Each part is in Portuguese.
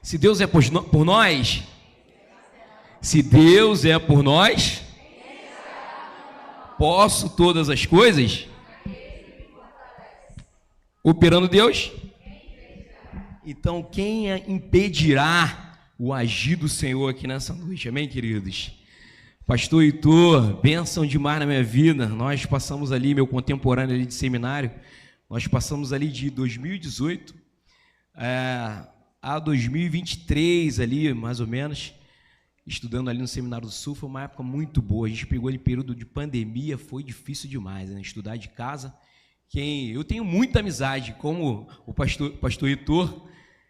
Se Deus é por nós, se Deus é por nós, posso todas as coisas? Operando Deus? Então, quem impedirá o agir do Senhor aqui nessa noite? Amém, queridos? Pastor Heitor, bênção demais na minha vida. Nós passamos ali, meu contemporâneo ali de seminário, nós passamos ali de 2018 a 2023 ali, mais ou menos, estudando ali no Seminário do Sul. Foi uma época muito boa. A gente pegou ali período de pandemia, foi difícil demais, né? Estudar de casa. Eu tenho muita amizade, como o pastor Heitor,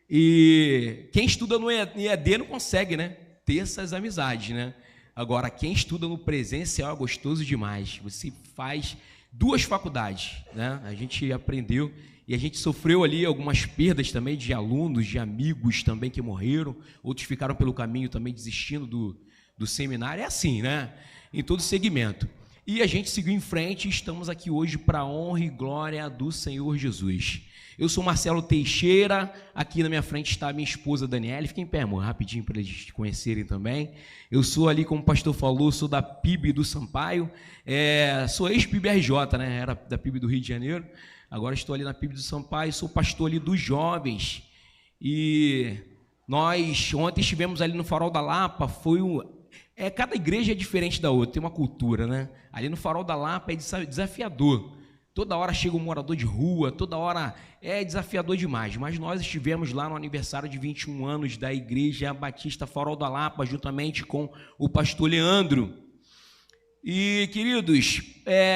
e quem estuda no EAD não consegue, né, ter essas amizades, né? Agora, quem estuda no presencial é gostoso demais. Você faz 2 faculdades, né? A gente aprendeu e a gente sofreu ali algumas perdas também de alunos, de amigos também que morreram. Outros ficaram pelo caminho também desistindo do seminário. É assim, né? Em todo segmento. E a gente seguiu em frente e estamos aqui hoje para a honra e glória do Senhor Jesus. Eu sou Marcelo Teixeira, aqui na minha frente está a minha esposa Daniela. Fica em pé, amor, rapidinho para eles te conhecerem também. Eu sou ali, como o pastor falou, sou da PIB do Sampaio, sou ex-PIB-RJ, né? Era da PIB do Rio de Janeiro, agora estou ali na PIB do Sampaio, sou pastor ali dos jovens. E nós ontem estivemos ali no Farol da Lapa, cada igreja é diferente da outra, tem uma cultura, né? Ali no Farol da Lapa é desafiador. Toda hora chega um morador de rua, toda hora é desafiador demais. Mas nós estivemos lá no aniversário de 21 anos da Igreja Batista Farol da Lapa, juntamente com o pastor Leandro. E, queridos,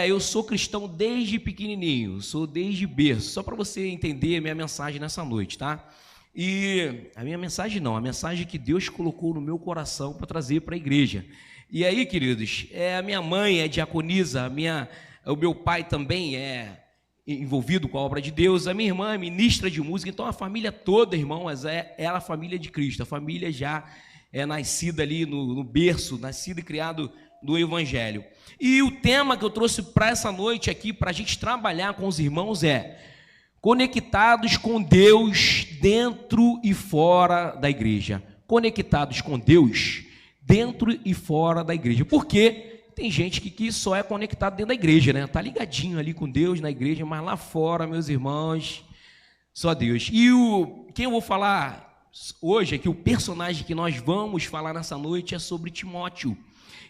eu sou cristão desde pequenininho, sou desde berço. Só para você entender a minha mensagem nessa noite, tá? E a minha mensagem não, a mensagem que Deus colocou no meu coração para trazer para a igreja. E aí, queridos, a minha mãe é diaconisa, o meu pai também é envolvido com a obra de Deus, a minha irmã é ministra de música, então a família toda, irmãos, é a família de Cristo, a família já é nascida ali no berço, nascida e criado do Evangelho. E o tema que eu trouxe para essa noite aqui, para a gente trabalhar com os irmãos, é conectados com Deus dentro e fora da igreja. Conectados com Deus dentro e fora da igreja. Por quê? Tem gente que só é conectado dentro da igreja, né? Tá ligadinho ali com Deus na igreja, mas lá fora, meus irmãos, só Deus. E quem eu vou falar hoje é que o personagem que nós vamos falar nessa noite é sobre Timóteo.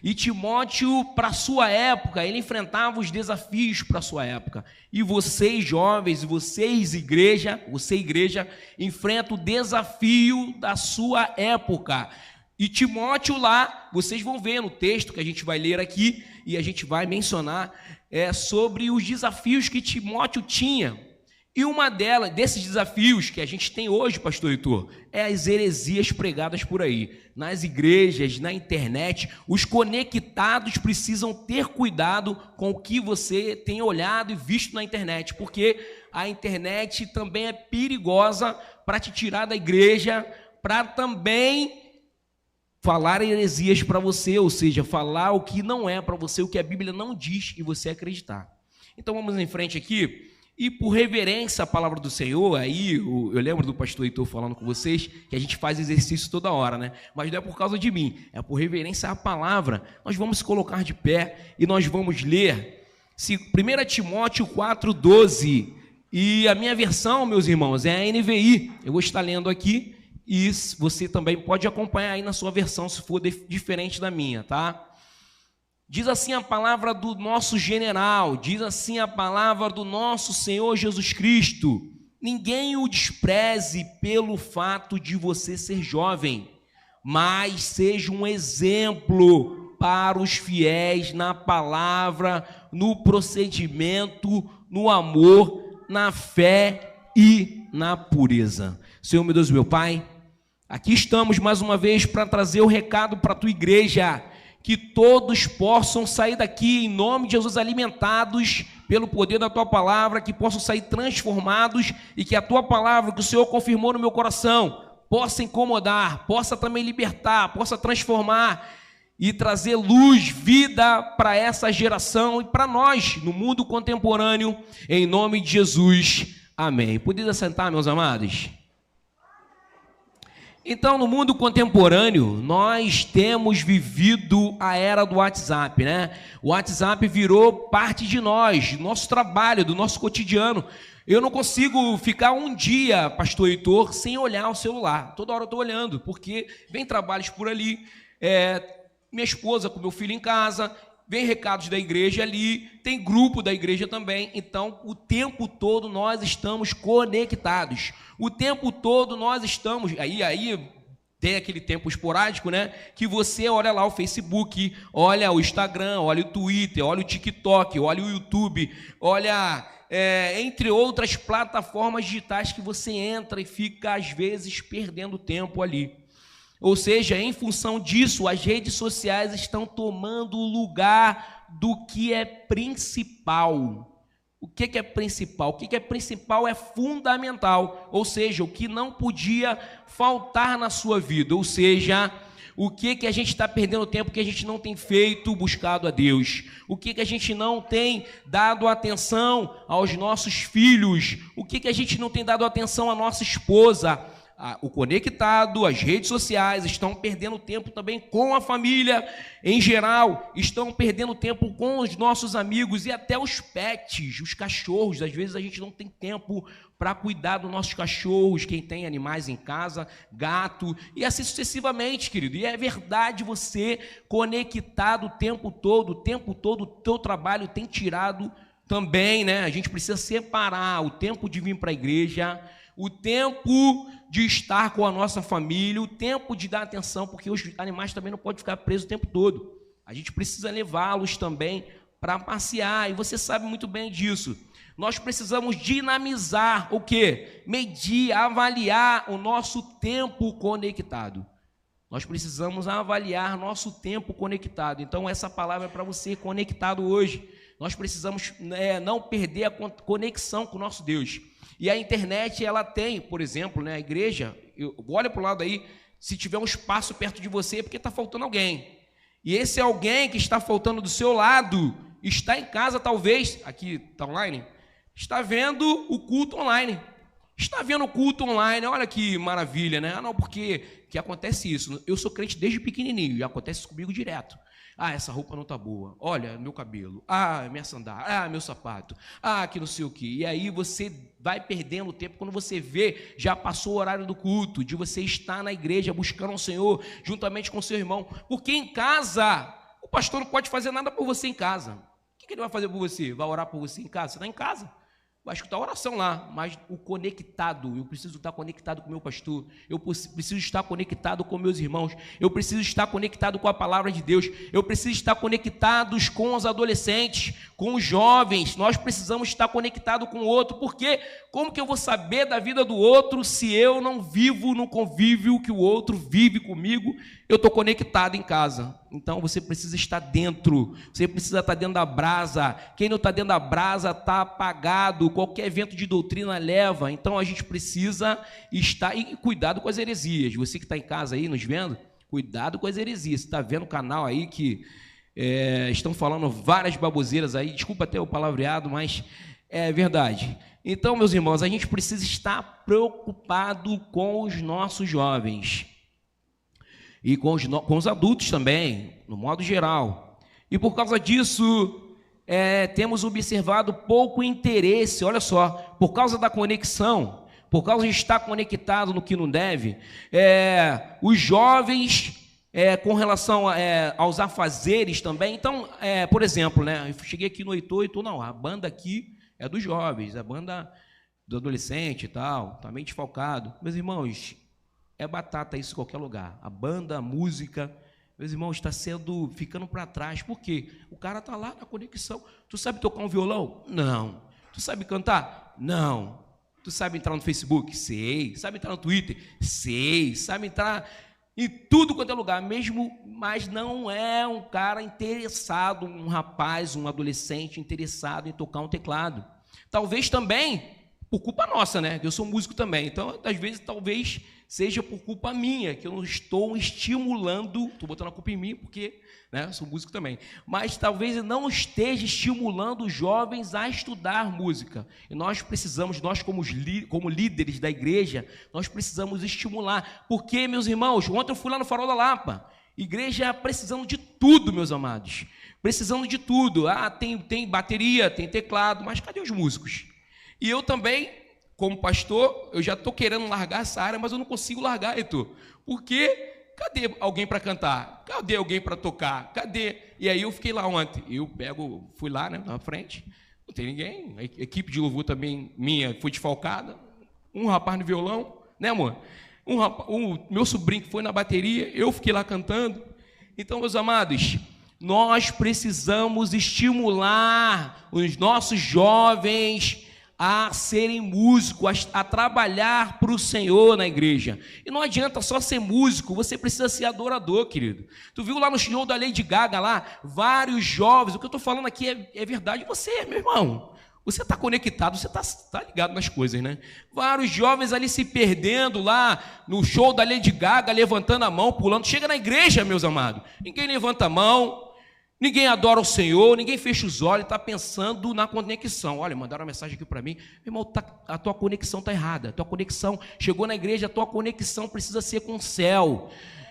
E Timóteo, para a sua época, ele enfrentava os desafios para a sua época. E vocês, jovens, vocês, igreja, enfrenta o desafio da sua época. E Timóteo lá, vocês vão ver no texto que a gente vai ler aqui, e a gente vai mencionar sobre os desafios que Timóteo tinha. E uma desses desafios que a gente tem hoje, pastor Heitor, é as heresias pregadas por aí. Nas igrejas, na internet, os conectados precisam ter cuidado com o que você tem olhado e visto na internet, porque a internet também é perigosa para te tirar da igreja, para também falar heresias para você, ou seja, falar o que não é para você, o que a Bíblia não diz e você acreditar. Então vamos em frente aqui, e por reverência à palavra do Senhor, aí eu lembro do pastor Heitor falando com vocês, que a gente faz exercício toda hora, né? Mas não é por causa de mim, é por reverência à palavra. Nós vamos colocar de pé e nós vamos ler 1 Timóteo 4,12, e a minha versão, meus irmãos, é a NVI, eu vou estar lendo aqui, e você também pode acompanhar aí na sua versão, se for diferente da minha, tá? Diz assim a palavra do nosso general, diz assim a palavra do nosso Senhor Jesus Cristo: ninguém o despreze pelo fato de você ser jovem, mas seja um exemplo para os fiéis na palavra, no procedimento, no amor, na fé e na pureza. Senhor, meu Deus, meu Pai, aqui estamos mais uma vez para trazer o recado para a tua igreja, que todos possam sair daqui em nome de Jesus alimentados pelo poder da tua palavra, que possam sair transformados e que a tua palavra, que o Senhor confirmou no meu coração, possa incomodar, possa também libertar, possa transformar e trazer luz, vida para essa geração e para nós no mundo contemporâneo, em nome de Jesus. Amém. Podem assentar, meus amados? Então, no mundo contemporâneo, nós temos vivido a era do WhatsApp, né? O WhatsApp virou parte de nós, do nosso trabalho, do nosso cotidiano. Eu não consigo ficar um dia, pastor Heitor, sem olhar o celular. Toda hora eu estou olhando, porque vem trabalhos por ali, minha esposa com meu filho em casa, vem recados da igreja ali, tem grupo da igreja também. Então, o tempo todo nós estamos conectados. O tempo todo nós estamos... Aí tem aquele tempo esporádico, né? Que você olha lá o Facebook, olha o Instagram, olha o Twitter, olha o TikTok, olha o YouTube, olha... entre outras plataformas digitais que você entra e fica, às vezes, perdendo tempo ali. Ou seja, em função disso, as redes sociais estão tomando o lugar do que é principal. O que é principal? O que é principal é fundamental, ou seja, o que não podia faltar na sua vida, ou seja, o que a gente está perdendo tempo, que a gente não tem feito, buscado a Deus, o que a gente não tem dado atenção aos nossos filhos, o que a gente não tem dado atenção à nossa esposa. O conectado, as redes sociais estão perdendo tempo também com a família em geral, estão perdendo tempo com os nossos amigos e até os pets, os cachorros. Às vezes a gente não tem tempo para cuidar dos nossos cachorros, quem tem animais em casa, gato, e assim sucessivamente, querido. E é verdade, você conectado o tempo todo, o teu trabalho tem tirado também, né? A gente precisa separar o tempo de vir para a igreja, o tempo de estar com a nossa família, o tempo de dar atenção, porque os animais também não podem ficar presos o tempo todo. A gente precisa levá-los também para passear, e você sabe muito bem disso. Nós precisamos dinamizar o quê? Medir, avaliar o nosso tempo conectado. Nós precisamos avaliar nosso tempo conectado. Então, essa palavra é para você conectado hoje. Nós precisamos não perder a conexão com o nosso Deus. E a internet, ela tem, por exemplo, né, a igreja, olha para o lado aí, se tiver um espaço perto de você, é porque está faltando alguém. E esse alguém que está faltando do seu lado, está em casa talvez, aqui está online, está vendo o culto online. Está vendo o culto online, olha que maravilha, né? Não, porque que acontece isso. Eu sou crente desde pequenininho e acontece isso comigo direto. Essa roupa não está boa. Olha, meu cabelo. Minha sandália. Meu sapato. Que não sei o quê. E aí você vai perdendo tempo. Quando você vê, já passou o horário do culto, de você estar na igreja buscando o Senhor, juntamente com o seu irmão. Porque em casa, o pastor não pode fazer nada por você em casa. O que ele vai fazer por você? Vai orar por você em casa? Você está em casa. Vai escutar a oração lá, mas o conectado, eu preciso estar conectado com o meu pastor, eu preciso estar conectado com meus irmãos, eu preciso estar conectado com a palavra de Deus, eu preciso estar conectados com os adolescentes, com os jovens. Nós precisamos estar conectados com o outro, porque como que eu vou saber da vida do outro se eu não vivo no convívio que o outro vive comigo? Eu estou conectado em casa. Então você precisa estar dentro, você precisa estar dentro da brasa. Quem não está dentro da brasa está apagado, qualquer vento de doutrina leva. Então a gente precisa estar, e cuidado com as heresias. Você que está em casa aí nos vendo, cuidado com as heresias. Você está vendo o canal aí que estão falando várias baboseiras aí, desculpa até o palavreado, mas é verdade. Então, meus irmãos, a gente precisa estar preocupado com os nossos jovens e com os adultos também, no modo geral. E por causa disso, temos observado pouco interesse, olha só, por causa da conexão, por causa de estar conectado no que não deve, os jovens, com relação aos afazeres também. Então, por exemplo, né, eu cheguei aqui no Heitor, não, a banda aqui é dos jovens, a banda do adolescente e tal, está meio desfalcado. Meus irmãos, é batata isso em qualquer lugar. A banda, a música, meus irmãos, está ficando para trás. Por quê? O cara está lá na conexão. Tu sabe tocar um violão? Não. Tu sabe cantar? Não. Tu sabe entrar no Facebook? Sei. Sabe entrar no Twitter? Sei. Sabe entrar em tudo quanto é lugar, mas não é um cara interessado, um rapaz, um adolescente interessado em tocar um teclado. Talvez também por culpa nossa, né? Eu sou músico também, então às vezes talvez seja por culpa minha, que eu não estou estimulando, estou botando a culpa em mim porque, né, sou músico também, mas talvez eu não esteja estimulando os jovens a estudar música. E nós precisamos, nós como líderes da igreja, nós precisamos estimular. Porque, meus irmãos, ontem eu fui lá no Farol da Lapa, igreja precisando de tudo, meus amados, precisando de tudo. Tem bateria, tem teclado, mas cadê os músicos? E eu também, como pastor, eu já estou querendo largar essa área, mas eu não consigo largar, Heitor. Porque cadê alguém para cantar? Cadê alguém para tocar? Cadê? E aí eu fiquei lá ontem. Fui lá, né, na frente, não tem ninguém. A equipe de louvor também minha foi desfalcada. Um rapaz no violão, né, amor? O meu sobrinho que foi na bateria, eu fiquei lá cantando. Então, meus amados, nós precisamos estimular os nossos jovens a serem músicos, a trabalhar para o Senhor na igreja. E não adianta só ser músico, você precisa ser adorador, querido. Tu viu lá no show da Lady Gaga lá, vários jovens, o que eu estou falando aqui é verdade. Você, meu irmão, você está conectado, você está ligado nas coisas, né? Vários jovens ali se perdendo lá no show da Lady Gaga, levantando a mão, pulando. Chega na igreja, meus amados, ninguém levanta a mão, ninguém adora o Senhor, ninguém fecha os olhos, está pensando na conexão. Olha, mandaram uma mensagem aqui para mim, meu irmão, a tua conexão está errada, a tua conexão, chegou na igreja, a tua conexão precisa ser com o céu,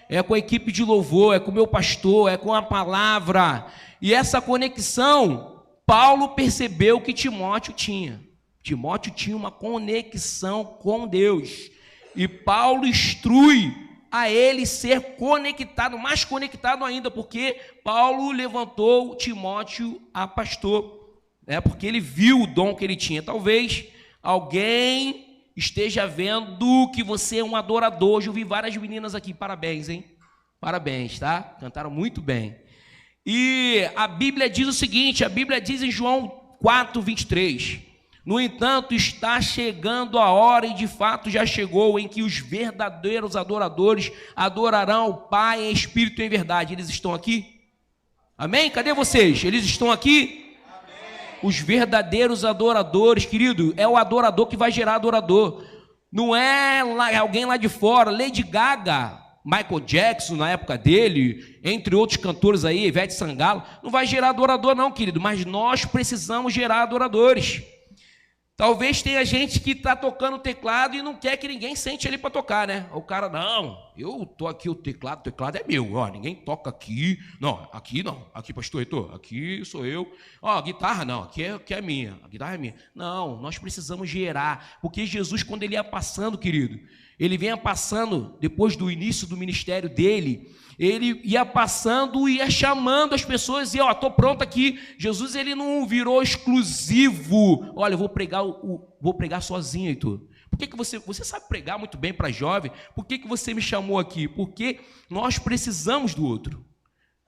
é com a equipe de louvor, é com o meu pastor, é com a palavra. E essa conexão, Paulo percebeu que Timóteo tinha. Timóteo tinha uma conexão com Deus, e Paulo instrui a ele ser conectado, mais conectado ainda, porque Paulo levantou Timóteo a pastor, né? Porque ele viu o dom que ele tinha. Talvez alguém esteja vendo que você é um adorador. Hoje eu vi várias meninas aqui, parabéns, hein? Parabéns, tá? Cantaram muito bem. E a Bíblia diz o seguinte, a Bíblia diz em João 4:23, no entanto, está chegando a hora, e de fato já chegou, em que os verdadeiros adoradores adorarão o Pai em espírito e em verdade. Eles estão aqui? Amém? Cadê vocês? Eles estão aqui? Amém. Os verdadeiros adoradores, querido, é o adorador que vai gerar adorador. Não é alguém lá de fora. Lady Gaga, Michael Jackson na época dele, entre outros cantores aí, Ivete Sangalo, não vai gerar adorador não, querido, mas nós precisamos gerar adoradores. Talvez tenha gente que está tocando o teclado e não quer que ninguém sente ali para tocar, né? O cara, não, eu estou aqui, o teclado é meu, ó, ninguém toca aqui, não, aqui pastor Heitor, aqui sou eu, ó, a guitarra não, aqui é minha, a guitarra é minha. Não, nós precisamos gerar, porque Jesus, quando ele ia passando, querido, ele vinha passando, depois do início do ministério dele, ele ia passando e ia chamando as pessoas e, ó, estou pronto aqui. Jesus, ele não virou exclusivo. Olha, eu vou pregar sozinho, Heitor. Por que você sabe pregar muito bem para jovem? Por que você me chamou aqui? Porque nós precisamos do outro.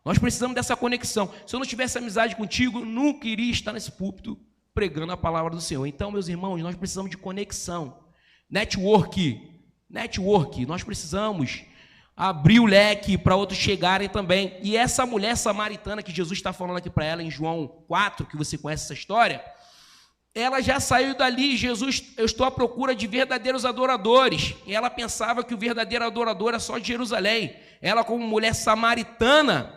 Nós precisamos dessa conexão. Se eu não tivesse amizade contigo, eu nunca iria estar nesse púlpito pregando a palavra do Senhor. Então, meus irmãos, nós precisamos de conexão. Network, nós precisamos abrir o leque para outros chegarem também. E essa mulher samaritana que Jesus está falando aqui para ela em João 4, que você conhece essa história, ela já saiu dali. Jesus, eu estou à procura de verdadeiros adoradores. E ela pensava que o verdadeiro adorador era só de Jerusalém. Ela, como mulher samaritana,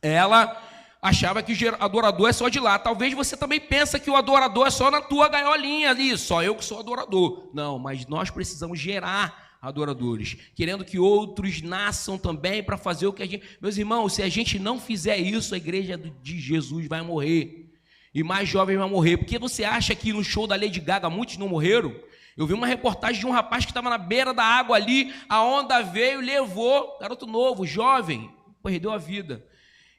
ela achava que o adorador é só de lá. Talvez você também pense que o adorador é só na tua gaiolinha ali, só eu que sou adorador. Não, mas nós precisamos gerar adoradores, querendo que outros nasçam também para fazer o que a gente... Meus irmãos, se a gente não fizer isso, a igreja de Jesus vai morrer, e mais jovens vão morrer. Porque você acha que no show da Lady Gaga muitos não morreram? Eu vi uma reportagem de um rapaz que estava na beira da água ali, a onda veio, levou, garoto novo, jovem, perdeu a vida.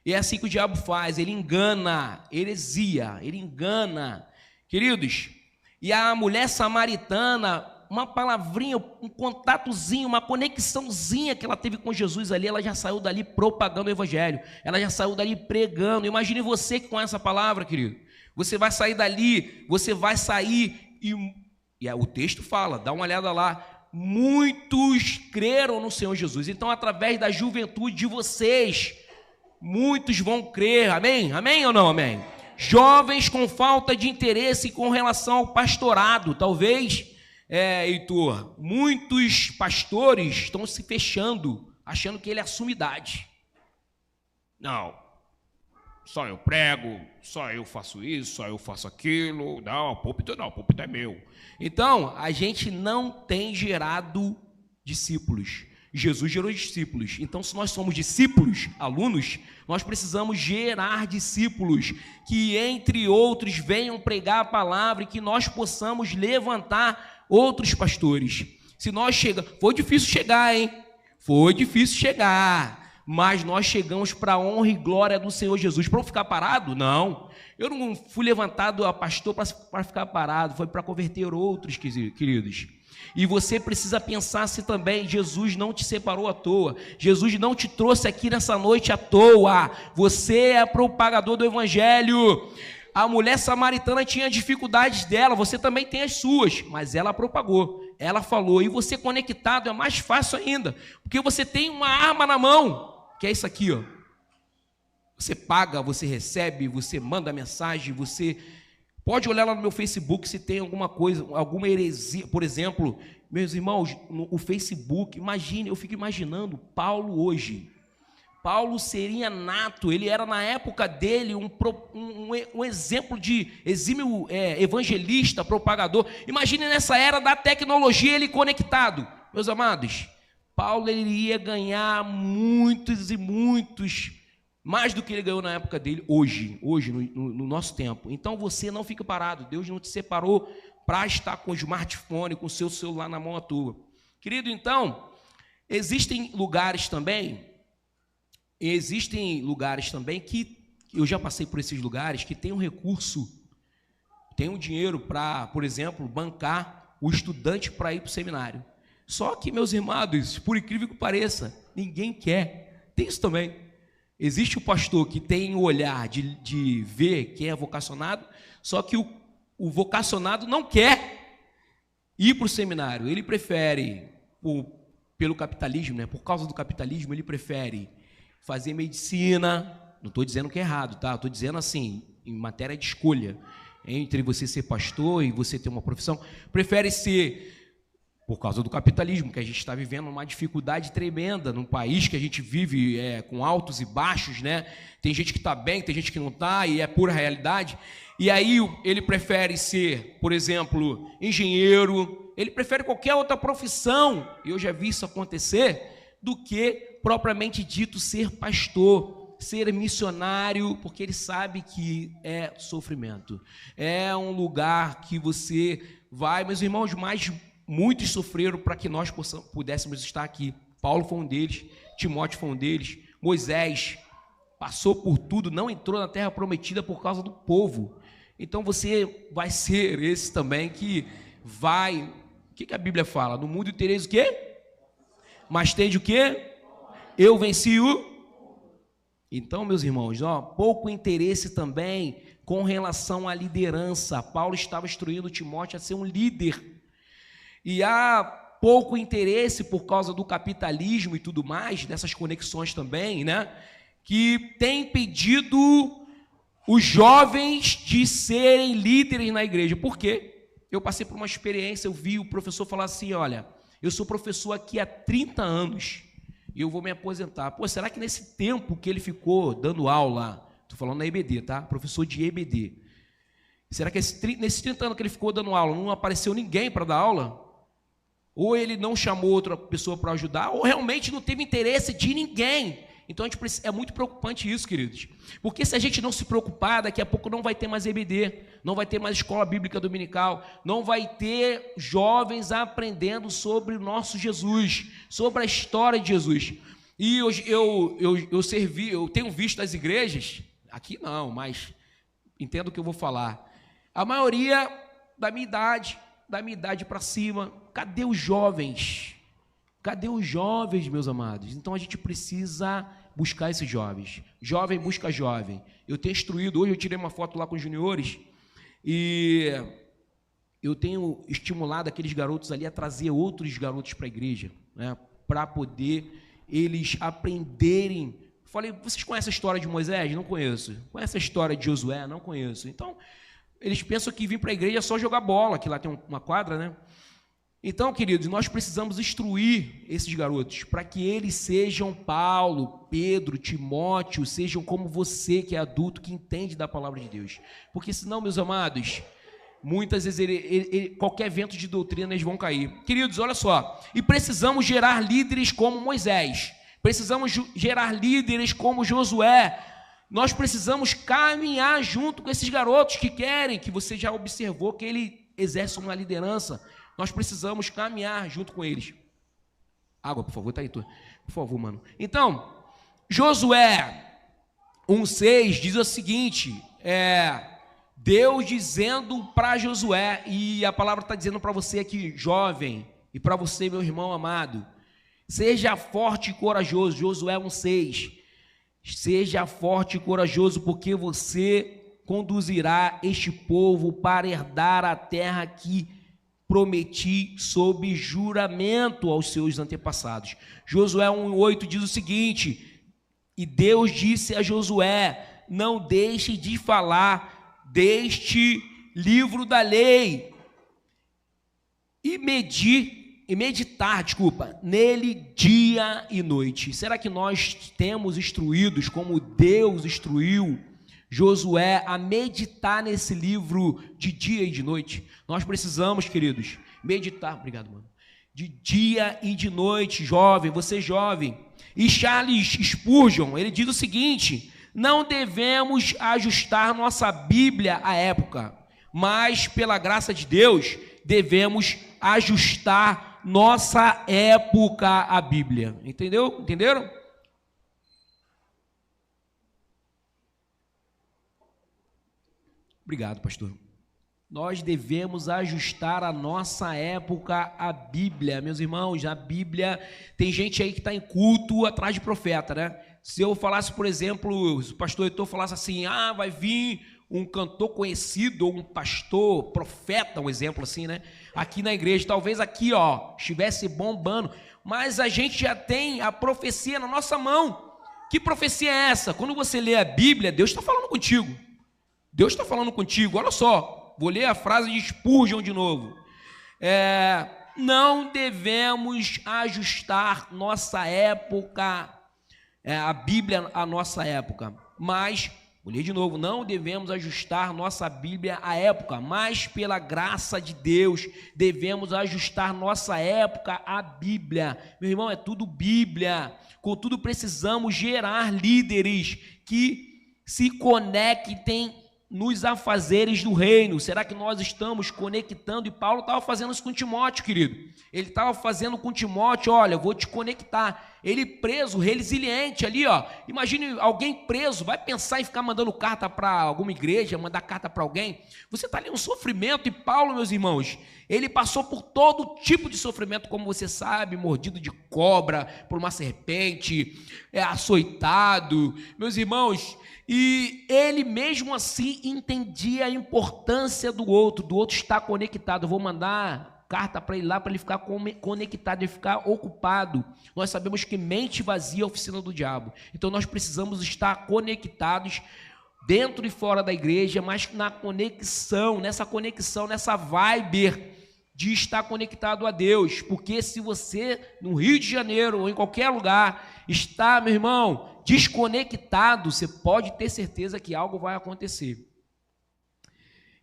E é assim que o diabo faz, ele engana, heresia, ele engana. Queridos, e a mulher samaritana, uma palavrinha, um contatozinho, uma conexãozinha que ela teve com Jesus ali, ela já saiu dali propagando o evangelho, ela já saiu dali pregando. Imagine você que com essa palavra, querido, você vai sair dali, você vai sair e o texto fala, dá uma olhada lá, muitos creram no Senhor Jesus. Então, através da juventude de vocês, muitos vão crer, amém? Amém ou não amém? Jovens com falta de interesse com relação ao pastorado. Talvez, Heitor, muitos pastores estão se fechando, achando que ele é a sumidade. Não, só eu prego, só eu faço isso, só eu faço aquilo. Não, o púlpito é meu. Então, a gente não tem gerado discípulos. Jesus gerou discípulos. Então, se nós somos discípulos, alunos, nós precisamos gerar discípulos que, entre outros, venham pregar a palavra e que nós possamos levantar outros pastores. Se nós chegamos... Foi difícil chegar, hein? Foi difícil chegar, mas nós chegamos para a honra e glória do Senhor Jesus. Para eu ficar parado? Não. Eu não fui levantado a pastor para ficar parado, foi para converter outros, queridos. E você precisa pensar se também Jesus não te separou à toa. Jesus não te trouxe aqui nessa noite à toa. Você é propagador do evangelho. A mulher samaritana tinha dificuldades dela, você também tem as suas, mas ela propagou, ela falou. E você conectado é mais fácil ainda, porque você tem uma arma na mão, que é isso aqui, ó. Você paga, você recebe, você manda mensagem, você... Pode olhar lá no meu Facebook se tem alguma coisa, alguma heresia. Por exemplo, meus irmãos, o Facebook, imagine, eu fico imaginando Paulo hoje. Paulo seria nato, ele era na época dele um exemplo de exímio evangelista, propagador. Imagine nessa era da tecnologia ele conectado. Meus amados, Paulo ele ia ganhar muitos e muitos, mais do que ele ganhou na época dele, hoje no nosso tempo. Então você não fica parado, Deus não te separou para estar com o smartphone, com o seu celular na mão à toa. Querido, então, existem lugares também que, eu já passei por esses lugares, que tem um recurso, tem um dinheiro para, por exemplo, bancar o estudante para ir para o seminário. Só que, meus irmãos, por incrível que pareça, ninguém quer. Tem isso também. Existe o pastor que tem o olhar de ver quem é vocacionado, só que o vocacionado não quer ir para o seminário. Ele prefere, pelo capitalismo, né? Por causa do capitalismo, ele prefere fazer medicina. Não estou dizendo que é errado, tá? Estou dizendo assim, em matéria de escolha, entre você ser pastor e você ter uma profissão, prefere ser... Por causa do capitalismo, que a gente está vivendo uma dificuldade tremenda num país que a gente vive com altos e baixos, né? Tem gente que está bem, tem gente que não está, e é pura realidade. E aí ele prefere ser, por exemplo, engenheiro, ele prefere qualquer outra profissão, e eu já vi isso acontecer, do que propriamente dito ser pastor, ser missionário, porque ele sabe que é sofrimento. É um lugar que você vai, meus irmãos, mais... Muitos sofreram para que nós pudéssemos estar aqui. Paulo foi um deles, Timóteo foi um deles, Moisés passou por tudo, não entrou na terra prometida por causa do povo. Então você vai ser esse também que vai... O que a Bíblia fala? No mundo tereis o quê? Mas tende o quê? Eu venci o... Então, meus irmãos, pouco interesse também com relação à liderança. Paulo estava instruindo Timóteo a ser um líder. E há pouco interesse por causa do capitalismo e tudo mais, dessas conexões também, né? Que tem impedido os jovens de serem líderes na igreja. Por quê? Eu passei por uma experiência, eu vi o professor falar assim, olha, eu sou professor aqui há 30 anos e eu vou me aposentar. Pô, será que nesse tempo que ele ficou dando aula, estou falando na EBD, tá? Professor de EBD. Será que nesses 30 anos que ele ficou dando aula, não apareceu ninguém para dar aula? Ou ele não chamou outra pessoa para ajudar, ou realmente não teve interesse de ninguém. Então é muito preocupante isso, queridos. Porque se a gente não se preocupar, daqui a pouco não vai ter mais EBD, não vai ter mais escola bíblica dominical, não vai ter jovens aprendendo sobre o nosso Jesus, sobre a história de Jesus. E eu tenho visto as igrejas, aqui não, mas entendo o que eu vou falar. A maioria da minha idade para cima, cadê os jovens? Cadê os jovens, meus amados? Então a gente precisa buscar esses jovens. Jovem busca jovem. Eu tenho instruído, hoje eu tirei uma foto lá com os juniores, e eu tenho estimulado aqueles garotos ali a trazer outros garotos para a igreja, né, para poder eles aprenderem Falei, vocês conhecem a história de Moisés? Não conheço. Conhecem a história de Josué? Não conheço. Então, eles pensam que vir para a igreja é só jogar bola, que lá tem uma quadra, né? Então, queridos, nós precisamos instruir esses garotos para que eles sejam Paulo, Pedro, Timóteo, sejam como você que é adulto, que entende da palavra de Deus. Porque senão, meus amados, muitas vezes qualquer vento de doutrina eles vão cair. Queridos, olha só, e precisamos gerar líderes como Moisés, precisamos gerar líderes como Josué, nós precisamos caminhar junto com esses garotos que querem, que você já observou que ele exerce uma liderança. Nós precisamos caminhar junto com eles. Água, por favor, tá aí, por favor, mano. Então, Josué 1,6 diz o seguinte, Deus dizendo para Josué, e a palavra está dizendo para você aqui, jovem, e para você, meu irmão amado, seja forte e corajoso, Josué 1,6, seja forte e corajoso, porque você conduzirá este povo para herdar a terra que prometi sob juramento aos seus antepassados. Josué 1,8 diz o seguinte, e Deus disse a Josué, não deixe de falar deste livro da lei e meditar, nele dia e noite. Será que nós temos instruídos como Deus instruiu Josué a meditar nesse livro de dia e de noite? Nós precisamos, queridos, meditar, obrigado, mano, de dia e de noite, jovem, você jovem. E Charles Spurgeon, ele diz o seguinte, não devemos ajustar nossa Bíblia à época, mas pela graça de Deus, devemos ajustar nossa época à Bíblia. Entendeu? Entenderam? Obrigado, pastor. Nós devemos ajustar a nossa época à Bíblia, meus irmãos. A Bíblia, tem gente aí que está em culto atrás de profeta, né? Se eu falasse, por exemplo, se o pastor Heitor falasse assim, vai vir um cantor conhecido, ou um pastor, profeta, um exemplo assim, né? Aqui na igreja, talvez aqui, estivesse bombando, mas a gente já tem a profecia na nossa mão. Que profecia é essa? Quando você lê a Bíblia, Deus está falando contigo. Deus está falando contigo, olha só, vou ler a frase de Spurgeon de novo. Não devemos ajustar nossa época, a Bíblia à nossa época, mas, vou ler de novo, não devemos ajustar nossa Bíblia à época, mas pela graça de Deus, devemos ajustar nossa época à Bíblia. Meu irmão, é tudo Bíblia, contudo precisamos gerar líderes que se conectem nos afazeres do reino. Será que nós estamos conectando? E Paulo estava fazendo isso com Timóteo, querido. Ele estava fazendo com Timóteo, olha, eu vou te conectar. Ele preso, resiliente ali, imagine alguém preso, vai pensar em ficar mandando carta para alguma igreja, mandar carta para alguém. Você está ali no sofrimento, e Paulo, meus irmãos, ele passou por todo tipo de sofrimento, como você sabe, mordido de cobra, por uma serpente, açoitado, meus irmãos. E ele mesmo assim entendia a importância do outro estar conectado. Eu vou mandar carta para ele lá, para ele ficar conectado, ele ficar ocupado. Nós sabemos que mente vazia é a oficina do diabo. Então nós precisamos estar conectados dentro e fora da igreja, mas na conexão, nessa vibe de estar conectado a Deus. Porque se você, no Rio de Janeiro ou em qualquer lugar, está, meu irmão, desconectado, você pode ter certeza que algo vai acontecer.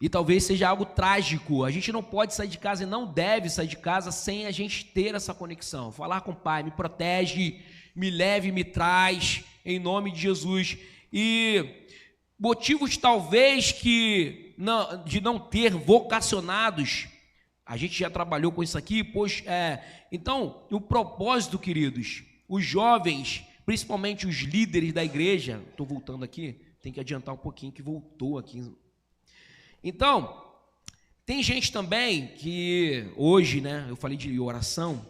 E talvez seja algo trágico. A gente não pode sair de casa e não deve sair de casa sem a gente ter essa conexão. Falar com o Pai, me protege, me leve, me traz, em nome de Jesus. E motivos talvez de não ter vocacionados, a gente já trabalhou com isso aqui, então, o propósito, queridos, os jovens, principalmente os líderes da igreja, estou voltando aqui, tem que adiantar um pouquinho que voltou aqui. Então, tem gente também que hoje, né, eu falei de oração,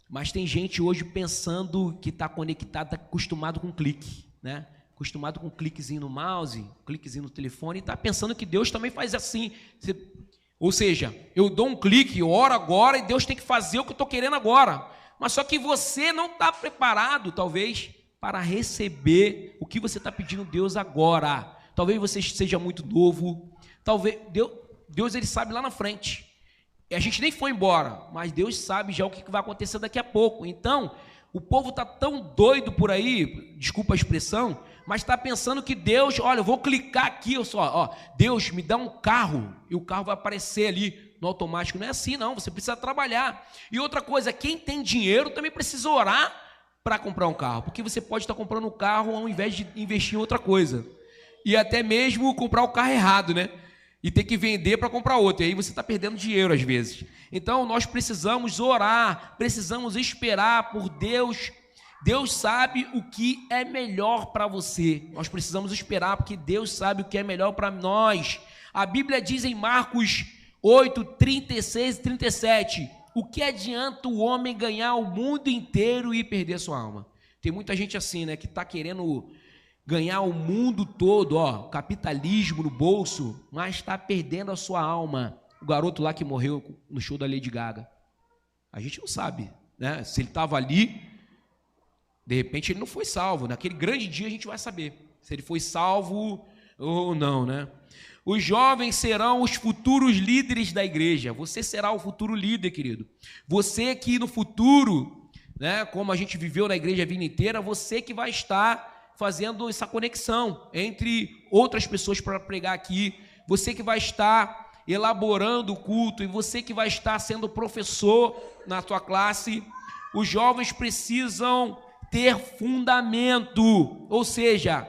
mas tem gente hoje pensando que está conectado, está acostumado com clique, né? Acostumado com um cliquezinho no mouse, um cliquezinho no telefone, e está pensando que Deus também faz assim. Ou seja, eu dou um clique, eu oro agora e Deus tem que fazer o que eu estou querendo agora. Mas só que você não está preparado, talvez, para receber o que você está pedindo a Deus agora. Talvez você seja muito novo, talvez Deus ele sabe lá na frente. E a gente nem foi embora, mas Deus sabe já o que vai acontecer daqui a pouco. Então, o povo está tão doido por aí, desculpa a expressão, mas está pensando que Deus, olha, eu vou clicar aqui, Deus me dá um carro, e o carro vai aparecer ali no automático. Não é assim não, você precisa trabalhar. E outra coisa, quem tem dinheiro também precisa orar para comprar um carro, porque você pode estar comprando um carro ao invés de investir em outra coisa. E até mesmo comprar o carro errado, né? E ter que vender para comprar outro, e aí você está perdendo dinheiro às vezes. Então nós precisamos orar, precisamos esperar por Deus. Deus sabe o que é melhor para você. Nós precisamos esperar, porque Deus sabe o que é melhor para nós. A Bíblia diz em Marcos 8, 36 e 37, o que adianta o homem ganhar o mundo inteiro e perder sua alma? Tem muita gente assim, né, que está querendo ganhar o mundo todo, capitalismo no bolso, mas está perdendo a sua alma. O garoto lá que morreu no show da Lady Gaga, a gente não sabe, né? Se ele estava ali, de repente ele não foi salvo. Naquele grande dia a gente vai saber se ele foi salvo ou não, né? Os jovens serão os futuros líderes da igreja. Você será o futuro líder, querido. Você que no futuro, né, como a gente viveu na igreja a vida inteira, você que vai estar fazendo essa conexão entre outras pessoas para pregar aqui, você que vai estar elaborando o culto, e você que vai estar sendo professor na tua classe. Os jovens precisam ter fundamento, ou seja,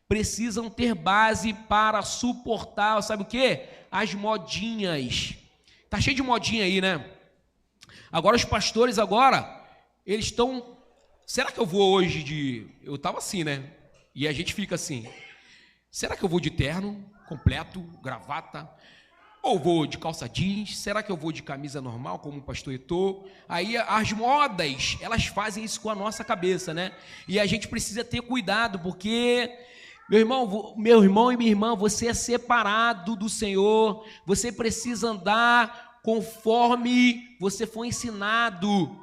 precisam ter base para suportar, sabe o quê? As modinhas. Tá cheio de modinha aí, né? Agora os pastores eles estão... Será que eu vou hoje eu estava assim, né? E a gente fica assim, será que eu vou de terno, completo, gravata? Ou vou de calça jeans? Será que eu vou de camisa normal, como o pastor Heitor? Aí as modas, elas fazem isso com a nossa cabeça, né? E a gente precisa ter cuidado, porque, meu irmão e minha irmã, você é separado do Senhor, você precisa andar conforme você foi ensinado.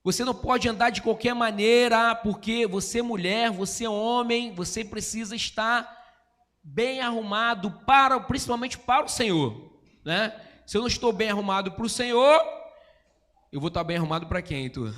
Você não pode andar de qualquer maneira, porque você é mulher, você é homem, você precisa estar bem arrumado, principalmente para o Senhor, né? Se eu não estou bem arrumado para o Senhor, eu vou estar bem arrumado para quem, tu?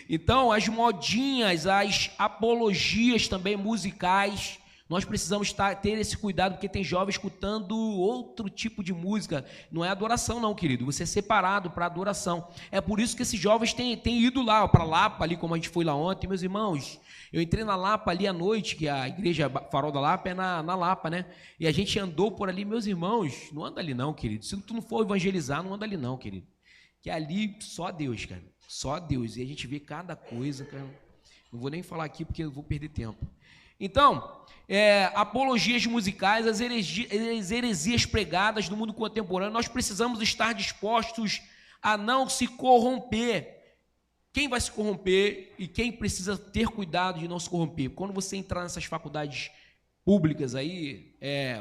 Então, as modinhas, as apologias também musicais, nós precisamos ter esse cuidado, porque tem jovens escutando outro tipo de música. Não é adoração não, querido, você é separado para adoração. É por isso que esses jovens têm ido lá, para Lapa, ali como a gente foi lá ontem. Meus irmãos, eu entrei na Lapa ali à noite, que a igreja Farol da Lapa é na Lapa, né? E a gente andou por ali. Meus irmãos, não anda ali não, querido. Se tu não for evangelizar, não anda ali não, querido. Que ali só Deus, cara, só Deus. E a gente vê cada coisa, cara. Não vou nem falar aqui porque eu vou perder tempo. Então, apologias musicais, as heresias pregadas no mundo contemporâneo, nós precisamos estar dispostos a não se corromper. Quem vai se corromper e quem precisa ter cuidado de não se corromper? Quando você entrar nessas faculdades públicas aí,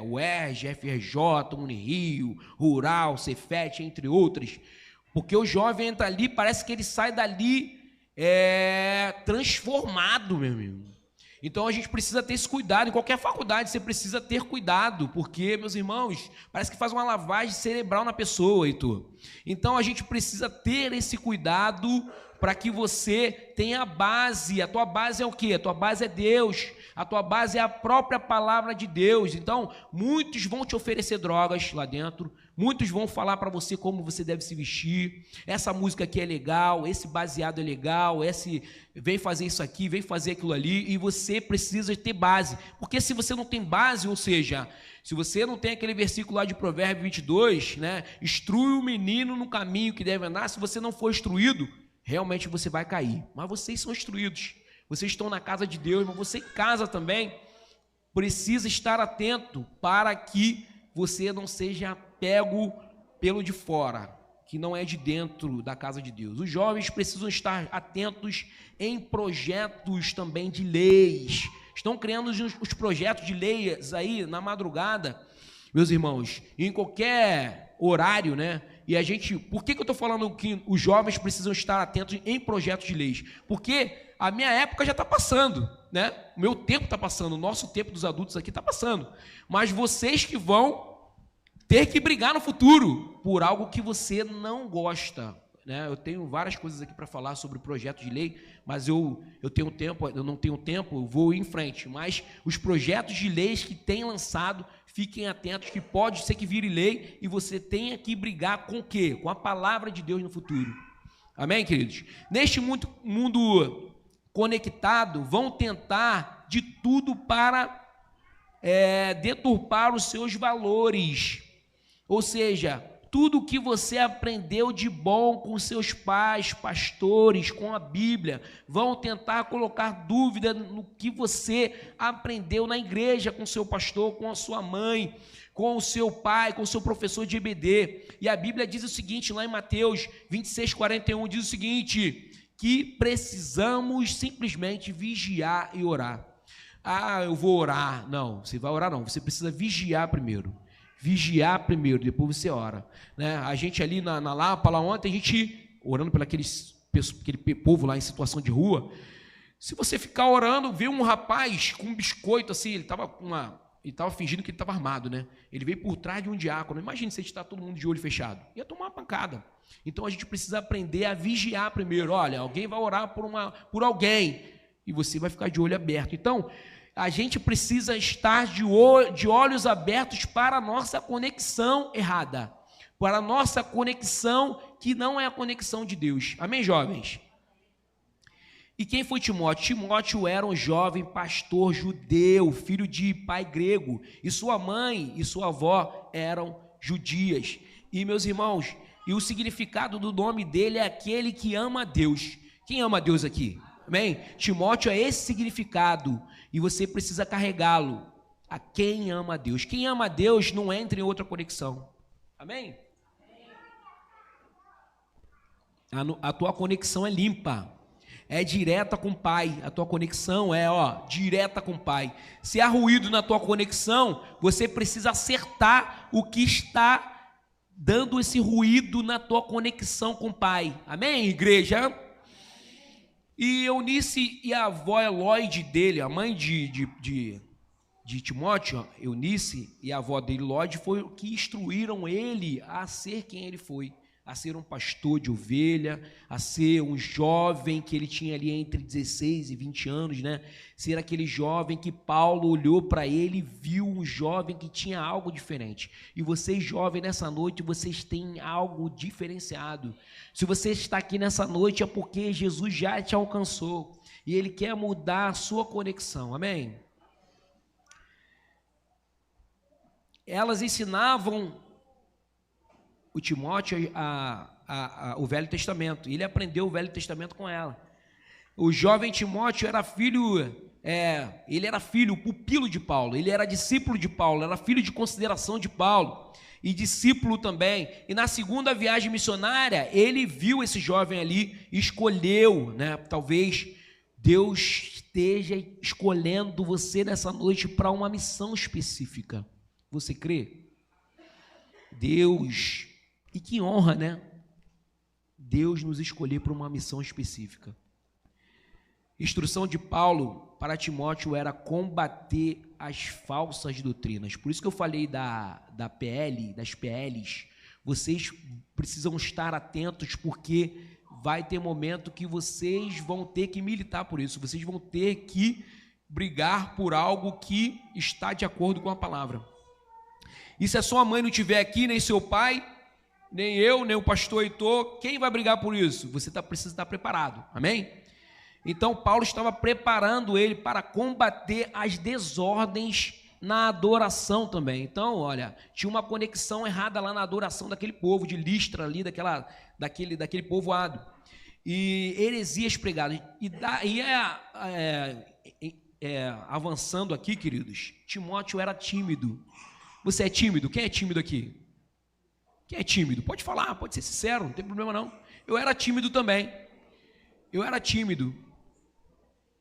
UERJ, FRJ, Unirio, Rural, Cefet, entre outras, porque o jovem entra ali, parece que ele sai dali transformado, meu amigo. Então a gente precisa ter esse cuidado. Em qualquer faculdade você precisa ter cuidado, porque, meus irmãos, parece que faz uma lavagem cerebral na pessoa, Heitor. Então a gente precisa ter esse cuidado para que você tenha a base. A tua base é o quê? A tua base é Deus. A tua base é a própria palavra de Deus. Então, muitos vão te oferecer drogas lá dentro, muitos vão falar para você como você deve se vestir. Essa música aqui é legal, esse baseado é legal, vem fazer isso aqui, vem fazer aquilo ali, e você precisa ter base. Porque se você não tem base, ou seja, se você não tem aquele versículo lá de Provérbios 22, né? Instrui o menino no caminho que deve andar. Se você não for instruído, realmente você vai cair. Mas vocês são instruídos. Vocês estão na casa de Deus, mas você em casa também precisa estar atento para que você não seja pego pelo de fora, que não é de dentro da casa de Deus. Os jovens precisam estar atentos em projetos também de leis. Estão criando os projetos de leis aí na madrugada, meus irmãos, em qualquer horário, né? E por que eu estou falando que os jovens precisam estar atentos em projetos de leis? Porque a minha época já está passando, né? O meu tempo está passando, o nosso tempo dos adultos aqui está passando. Mas vocês que vão ter que brigar no futuro por algo que você não gosta, né? Eu tenho várias coisas aqui para falar sobre o projeto de lei, mas eu tenho tempo, eu não tenho tempo, eu vou ir em frente. Mas os projetos de leis que tem lançado, fiquem atentos, que pode ser que vire lei e você tenha que brigar com o quê? Com a palavra de Deus no futuro. Amém, queridos? Neste mundo conectado, vão tentar de tudo para deturpar os seus valores. Ou seja, tudo o que você aprendeu de bom com seus pais, pastores, com a Bíblia, vão tentar colocar dúvida no que você aprendeu na igreja, com seu pastor, com a sua mãe, com o seu pai, com o seu professor de EBD. E a Bíblia diz o seguinte, lá em Mateus 26:41, diz o seguinte, que precisamos simplesmente vigiar e orar. Ah, eu vou orar. Não, você vai orar não, você precisa vigiar primeiro. Vigiar primeiro, depois você ora, né? A gente ali na Lapa, lá ontem, a gente orando pelo aquele povo lá em situação de rua. Se você ficar orando, vê um rapaz com um biscoito assim, ele estava fingindo que ele estava armado, né? Ele veio por trás de um diácono. Imagina se está todo mundo de olho fechado, ia tomar uma pancada. Então a gente precisa aprender a vigiar primeiro. Olha, alguém vai orar por alguém e você vai ficar de olho aberto. Então a gente precisa estar de olhos abertos para a nossa conexão errada, para a nossa conexão que não é a conexão de Deus. Amém, jovens? E quem foi Timóteo? Timóteo era um jovem pastor judeu, filho de pai grego, e sua mãe e sua avó eram judias. E, meus irmãos, e o significado do nome dele é aquele que ama a Deus. Quem ama a Deus aqui? Amém? Timóteo é esse significado e você precisa carregá-lo a quem ama a Deus. Quem ama a Deus não entra em outra conexão. Amém? A tua conexão é limpa, é direta com o Pai. A tua conexão é direta com o Pai. Se há ruído na tua conexão, você precisa acertar o que está dando esse ruído na tua conexão com o Pai. Amém, igreja? E Eunice e a avó Eloide dele, a mãe de Timóteo, Eunice e a avó dele, Eloide, foi o que instruíram ele a ser quem ele foi, a ser um pastor de ovelha, a ser um jovem que ele tinha ali entre 16 e 20 anos, né? Ser aquele jovem que Paulo olhou para ele e viu um jovem que tinha algo diferente. E vocês, jovens, nessa noite, vocês têm algo diferenciado. Se você está aqui nessa noite é porque Jesus já te alcançou e Ele quer mudar a sua conexão, amém? Elas ensinavam o Timóteo o Velho Testamento. Ele aprendeu o Velho Testamento com ela. O jovem Timóteo era ele era filho, pupilo de Paulo, ele era discípulo de Paulo, era filho de consideração de Paulo e discípulo também. E na segunda viagem missionária, ele viu esse jovem ali e escolheu, né? Talvez Deus esteja escolhendo você nessa noite para uma missão específica. Você crê? Deus, e que honra, né? Deus nos escolher para uma missão específica. Instrução de Paulo para Timóteo era combater as falsas doutrinas. Por isso que eu falei das PLs. Vocês precisam estar atentos, porque vai ter momento que vocês vão ter que militar por isso. Vocês vão ter que brigar por algo que está de acordo com a palavra. E se a sua mãe não estiver aqui, nem seu pai, nem eu, nem o pastor Heitor, quem vai brigar por isso? Você precisa estar preparado, amém? Então Paulo estava preparando ele para combater as desordens na adoração também. Então, olha, tinha uma conexão errada lá na adoração daquele povo de Listra ali, daquele povoado. E heresias pregadas. Avançando aqui, queridos, Timóteo era tímido. Você é tímido? Quem é tímido aqui? Quem é tímido? Pode falar, pode ser sincero, não tem problema não. Eu era tímido também. Eu era tímido.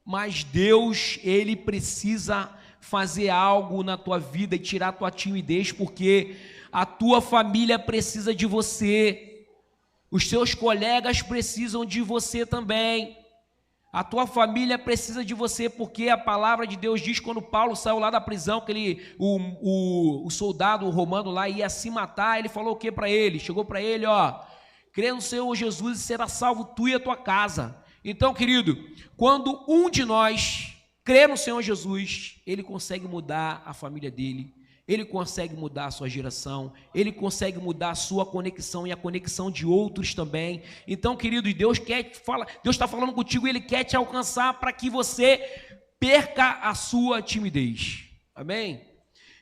Mas Deus, Ele precisa fazer algo na tua vida e tirar a tua timidez, porque a tua família precisa de você. Os seus colegas precisam de você também. A tua família precisa de você, porque a palavra de Deus diz, quando Paulo saiu lá da prisão, que o soldado romano lá ia se matar, ele falou o que para ele? Chegou para ele, ó, crê no Senhor Jesus e será salvo tu e a tua casa. Então, querido, quando um de nós crê no Senhor Jesus, ele consegue mudar a família dele, ele consegue mudar a sua geração, ele consegue mudar a sua conexão e a conexão de outros também. Então, querido, Deus está falando contigo e Ele quer te alcançar para que você perca a sua timidez. Amém?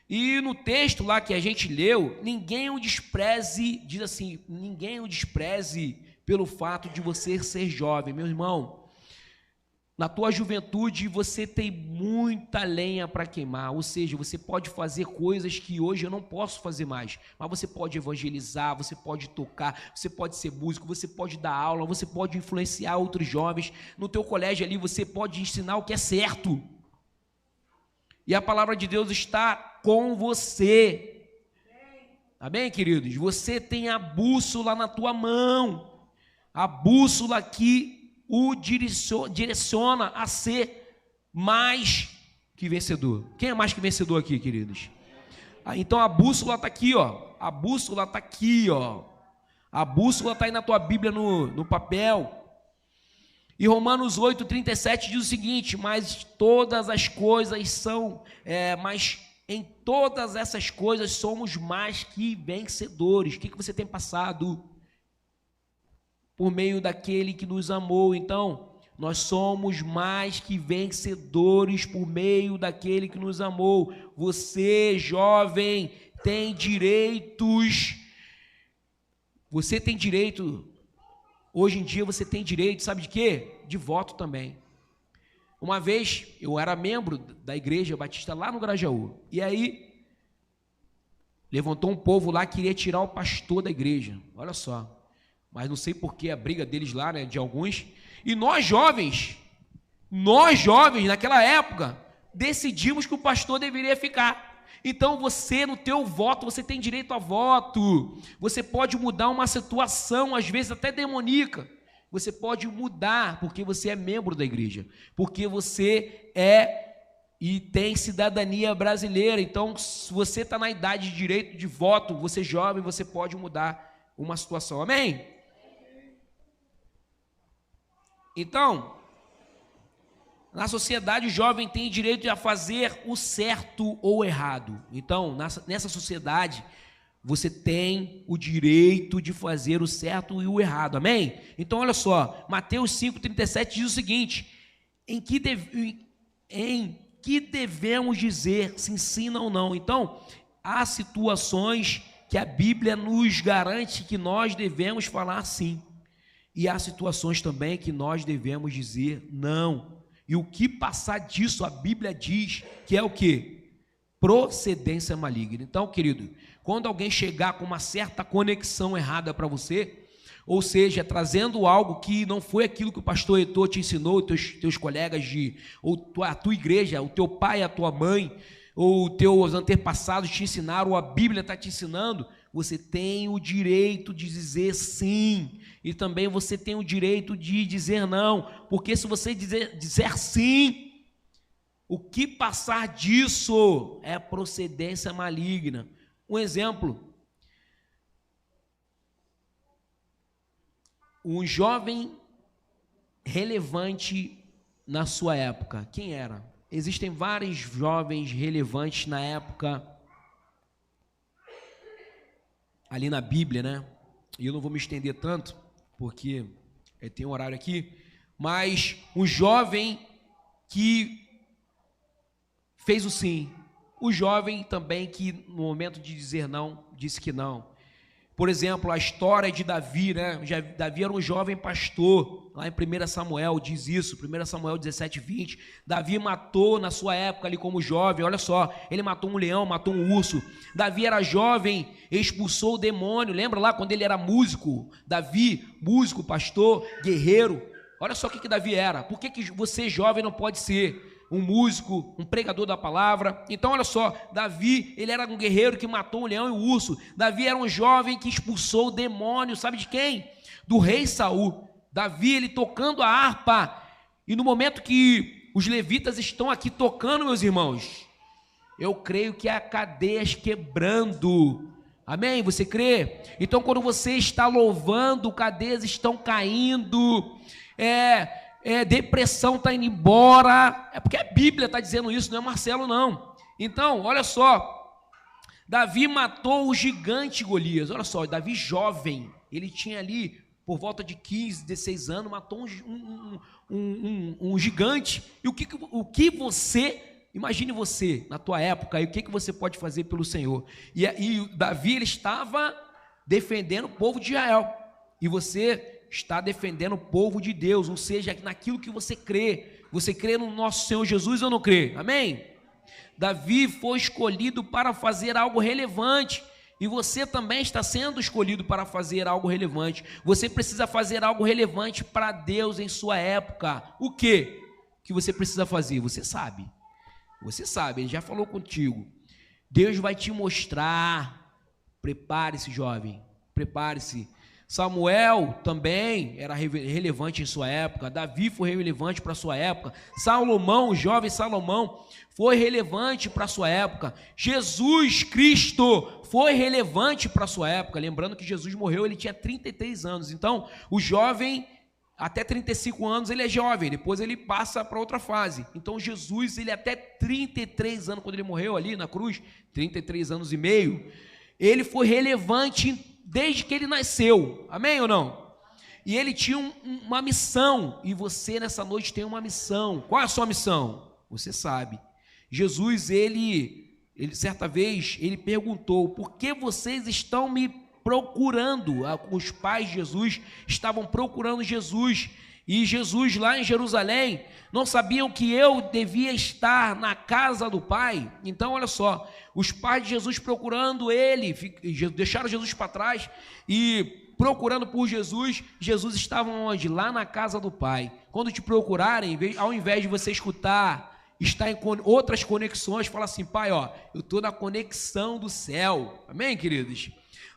E no texto lá que a gente leu, ninguém o despreze, diz assim, ninguém o despreze pelo fato de você ser jovem. Meu irmão, na tua juventude você tem muita lenha para queimar, ou seja, você pode fazer coisas que hoje eu não posso fazer mais, mas você pode evangelizar, você pode tocar, você pode ser músico, você pode dar aula, você pode influenciar outros jovens, no teu colégio ali você pode ensinar o que é certo, e a palavra de Deus está com você, amém, queridos? Você tem a bússola na tua mão, a bússola que o direciona a ser mais que vencedor. Quem é mais que vencedor aqui, queridos? Então a bússola está aqui, ó. A bússola está aqui, ó. A bússola está aí na tua Bíblia no papel. E Romanos 8:37 diz o seguinte: mas todas as coisas são, mas em todas essas coisas somos mais que vencedores. O que você tem passado? Por meio daquele que nos amou. Então, nós somos mais que vencedores por meio daquele que nos amou. Você, jovem, tem direitos. Você tem direito. Hoje em dia você tem direito, sabe de quê? De voto também. Uma vez eu era membro da Igreja Batista lá no Grajaú. E aí levantou um povo lá que queria tirar o pastor da igreja. Olha só. Mas não sei por que a briga deles lá, né, de alguns. E nós jovens, naquela época, decidimos que o pastor deveria ficar. Então você, no teu voto, você tem direito a voto. Você pode mudar uma situação, às vezes até demoníaca. Você pode mudar, porque você é membro da igreja. Porque você é e tem cidadania brasileira. Então, se você está na idade de direito de voto, você é jovem, você pode mudar uma situação. Amém? Então, na sociedade o jovem tem direito a fazer o certo ou o errado. Então, nessa sociedade, você tem o direito de fazer o certo e o errado. Amém? Então, olha só, Mateus 5:37 diz o seguinte: em que devemos dizer se ensina ou não? Então, há situações que a Bíblia nos garante que nós devemos falar sim. E há situações também que nós devemos dizer não. E o que passar disso, a Bíblia diz que é o quê? Procedência maligna. Então, querido, quando alguém chegar com uma certa conexão errada para você, ou seja, trazendo algo que não foi aquilo que o pastor Heitor te ensinou, teus colegas ou a tua igreja, o teu pai, a tua mãe, ou teus antepassados te ensinaram, ou a Bíblia está te ensinando, você tem o direito de dizer sim, e também você tem o direito de dizer não, porque se você dizer sim, o que passar disso é procedência maligna. Um exemplo, um jovem relevante na sua época, quem era? Existem vários jovens relevantes na época, ali na Bíblia, né? E eu não vou me estender tanto, porque tem um horário aqui, mas um jovem que fez o sim, o jovem também que no momento de dizer não, disse que não. Por exemplo, a história de Davi, né? Davi era um jovem pastor, lá em 1 Samuel diz isso, 1 Samuel 17:20. Davi matou na sua época ali como jovem, olha só, ele matou um leão, matou um urso. Davi era jovem, expulsou o demônio, lembra lá quando ele era músico? Davi, músico, pastor, guerreiro. Olha só o que Davi era. Por que você jovem não pode ser um músico, um pregador da palavra? Então olha só, Davi, ele era um guerreiro que matou um leão e um urso. Davi era um jovem que expulsou o demônio, sabe de quem? Do rei Saul. Davi, ele tocando a harpa, E no momento que os levitas estão aqui tocando, meus irmãos, eu creio que há cadeias quebrando. Amém? Você crê? Então, quando você está louvando, cadeias estão caindo, depressão está indo embora. É porque a Bíblia está dizendo isso, não é Marcelo, não. Então, olha só, Davi matou o gigante Golias. Olha só, Davi jovem, ele tinha ali por volta de 15, 16 anos, matou um gigante. E o que você... Imagine você, na tua época, e o que você pode fazer pelo Senhor. E Davi, ele estava defendendo o povo de Israel. E você está defendendo o povo de Deus, ou seja, naquilo que você crê. Você crê no nosso Senhor Jesus ou não crê? Amém? Davi foi escolhido para fazer algo relevante. E você também está sendo escolhido para fazer algo relevante. Você precisa fazer algo relevante para Deus em sua época. O que você precisa fazer? Você sabe. Você sabe, ele já falou contigo. Deus vai te mostrar. Prepare-se, jovem. Prepare-se. Samuel também era relevante em sua época. Davi foi relevante para a sua época. Salomão, o jovem Salomão, foi relevante para a sua época. Jesus Cristo foi relevante para a sua época. Lembrando que Jesus morreu, ele tinha 33 anos. Então, o jovem... Até 35 anos ele é jovem, depois ele passa para outra fase. Então Jesus, ele até 33 anos, quando ele morreu ali na cruz, 33 anos e meio, ele foi relevante desde que ele nasceu, amém ou não? E ele tinha uma missão, e você nessa noite tem uma missão. Qual é a sua missão? Você sabe. Jesus, ele certa vez, ele perguntou: por que vocês estão me procurando? Os pais de Jesus estavam procurando Jesus, e Jesus lá em Jerusalém não sabiam que eu devia estar na casa do Pai. Então olha só, os pais de Jesus procurando ele, deixaram Jesus para trás e procurando por Jesus. Jesus estava onde? Lá na casa do Pai. Quando te procurarem, ao invés de você escutar, está em outras conexões, fala assim: Pai, ó, eu estou na conexão do céu. Amém, queridos?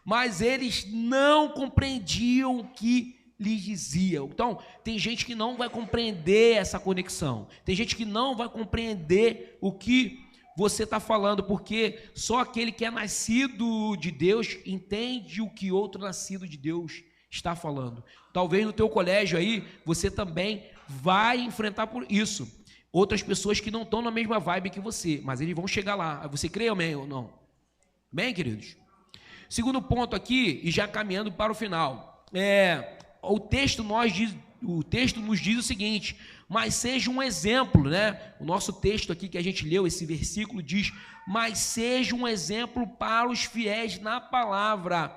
Mas eles não compreendiam o que lhes diziam. Então, tem gente que não vai compreender essa conexão. Tem gente que não vai compreender o que você está falando, porque só aquele que é nascido de Deus entende o que outro nascido de Deus está falando. Talvez no teu colégio aí, você também vai enfrentar por isso. Outras pessoas que não estão na mesma vibe que você, mas eles vão chegar lá. Você crê, amém ou não? Bem, queridos? Segundo ponto aqui, e já caminhando para o final, o texto nos diz o seguinte: mas seja um exemplo, né? O nosso texto aqui que a gente leu, esse versículo diz: mas seja um exemplo para os fiéis na palavra.